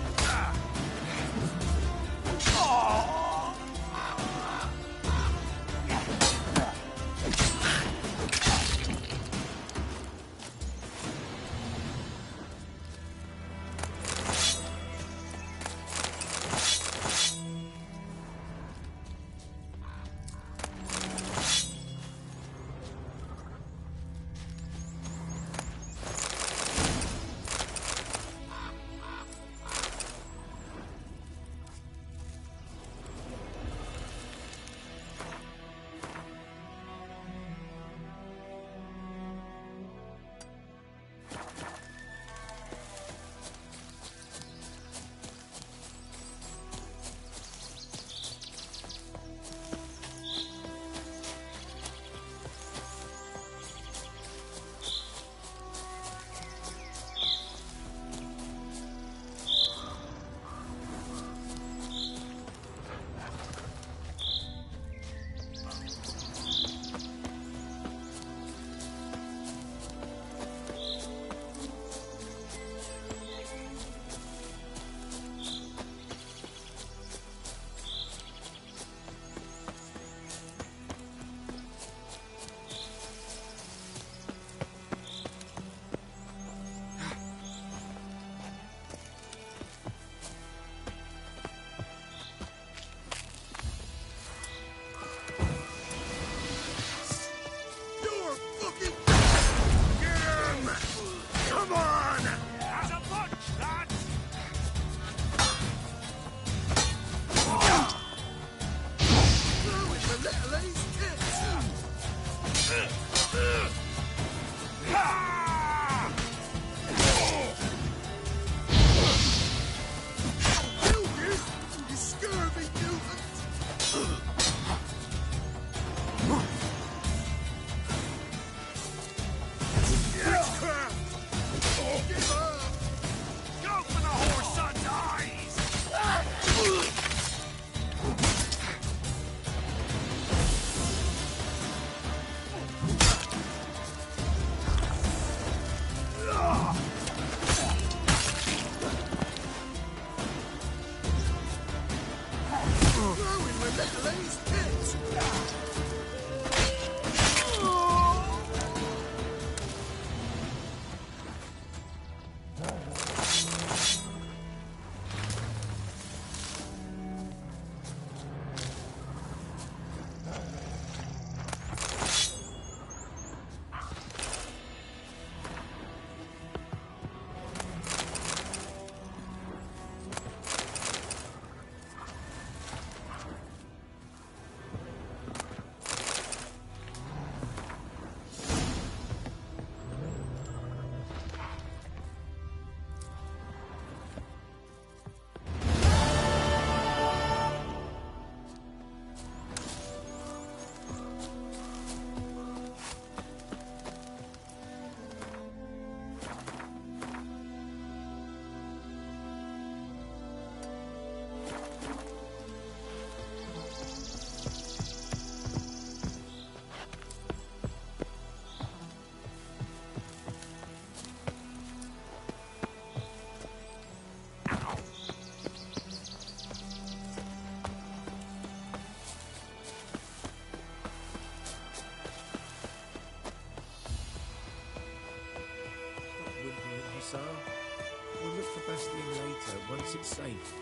Bastion later, once it's safe.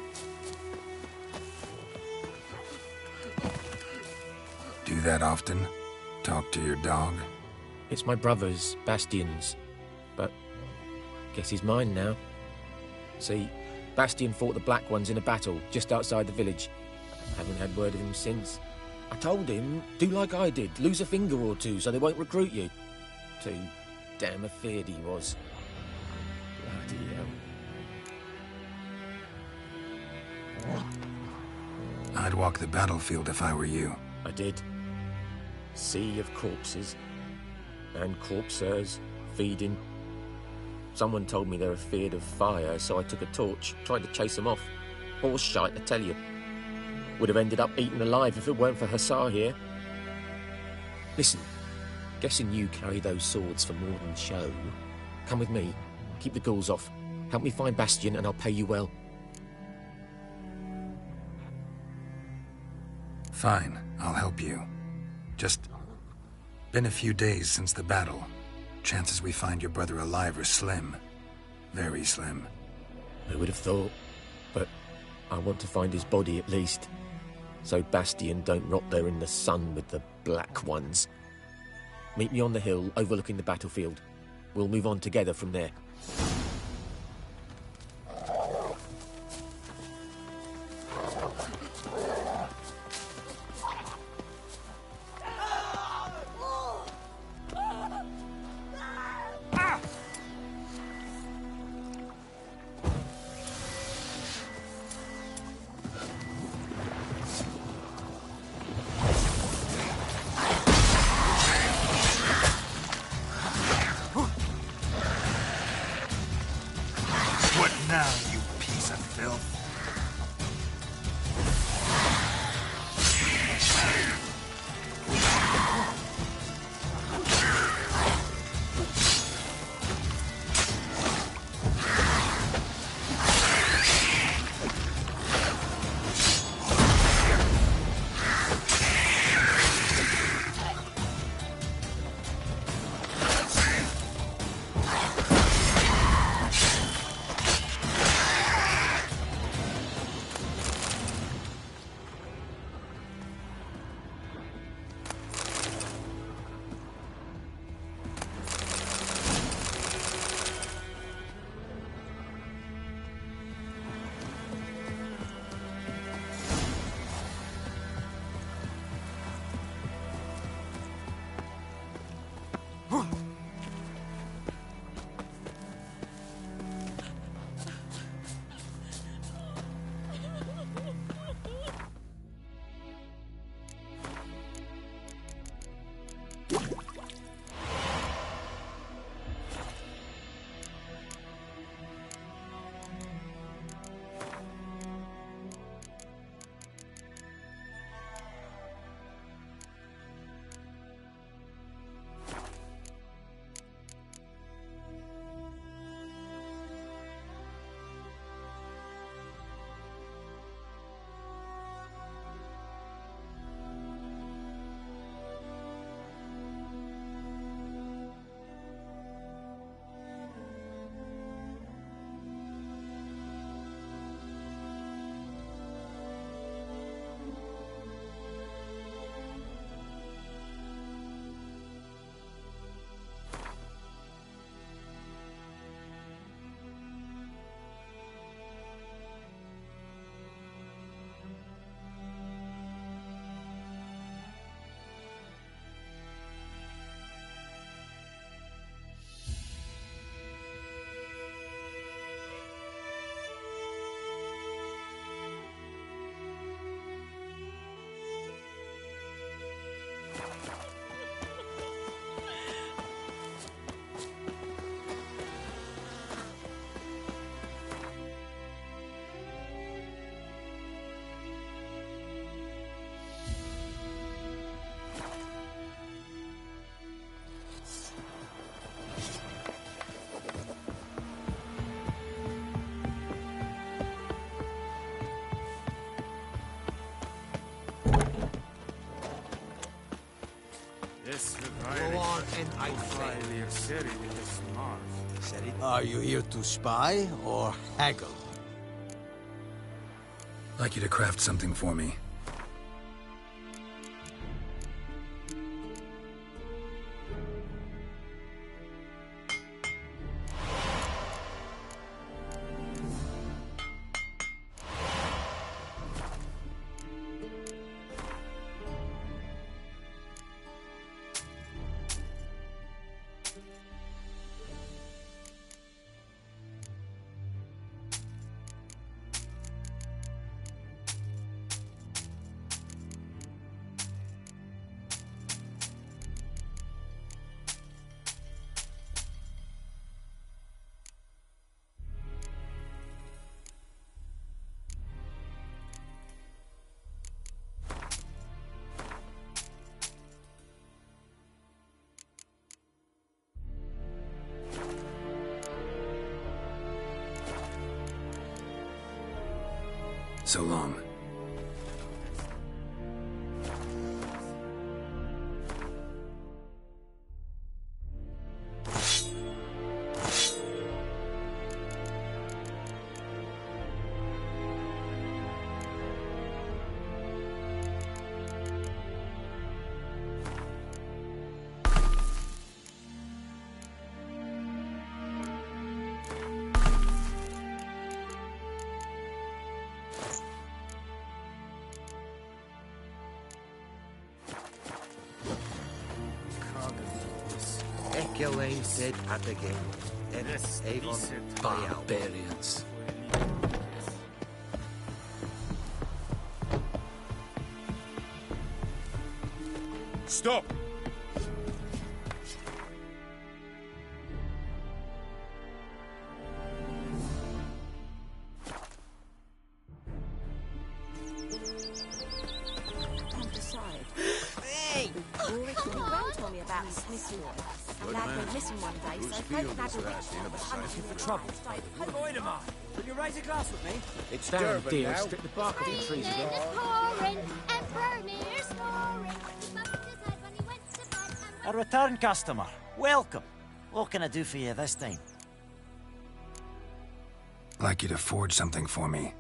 Do that often? Talk to your dog? It's my brother's, Bastion's. But guess he's mine now. See, Bastion fought the Black Ones in a battle just outside the village. Haven't had word of him since. I told him, do like I did, lose a finger or two so they won't recruit you. Too damn afeard he was. Bloody hell. I'd walk the battlefield if I were you. I did. Sea of corpses. And corpsers, feeding. Someone told me they're afeard of fire, so I took a torch, tried to chase them off. Horse shite, I tell you. Would have ended up eaten alive if it weren't for Hussar here. Listen, guessing you carry those swords for more than show. Come with me, keep the ghouls off. Help me find Bastion and I'll pay you well. Fine, I'll help you. Just been a few days since the battle. Chances we find your brother alive are slim. Very slim. I would have thought, but I want to find his body at least. So Bastion don't rot there in the sun with the Black Ones. Meet me on the hill overlooking the battlefield. We'll move on together from there. What now, you piece of filth? Are you here to spy or haggle? I'd like you to craft something for me. So long. Elaine said at the game. Yes, Avon barbarians. Stop! Hey! Ulrich and Gwen told me about Smith's boy. A lad went missing one day, so folk had a witch Looking for trouble. Voidemar, will you raise a glass with me? It's Damn Durban deal, now. strip the bark off the trees again. A return customer. Welcome. What can I do for you this time? I'd like you to forge something for me.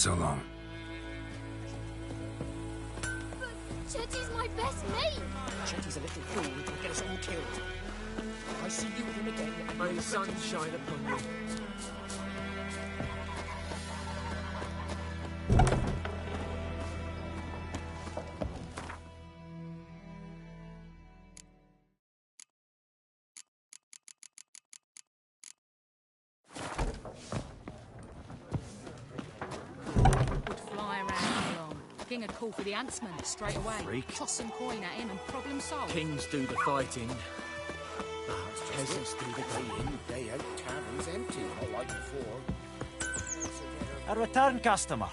So long. Chetty's my best mate. Chetty's a little fool who can get us all killed. I see you with him again, and may the sun shine upon you. King would call for the huntsman straight away. Freak. Toss some coin at him and problem solved. Kings do the fighting. Peasants do the cleaning. Day out, taverns empty, not like before. A return customer.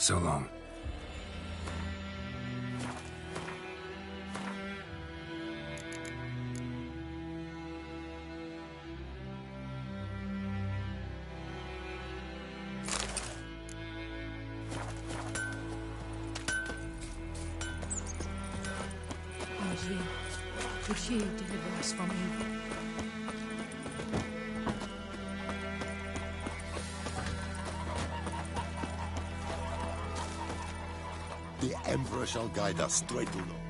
So long. Angier, could you deliver us from evil? The Emperor shall guide us straight to Lord.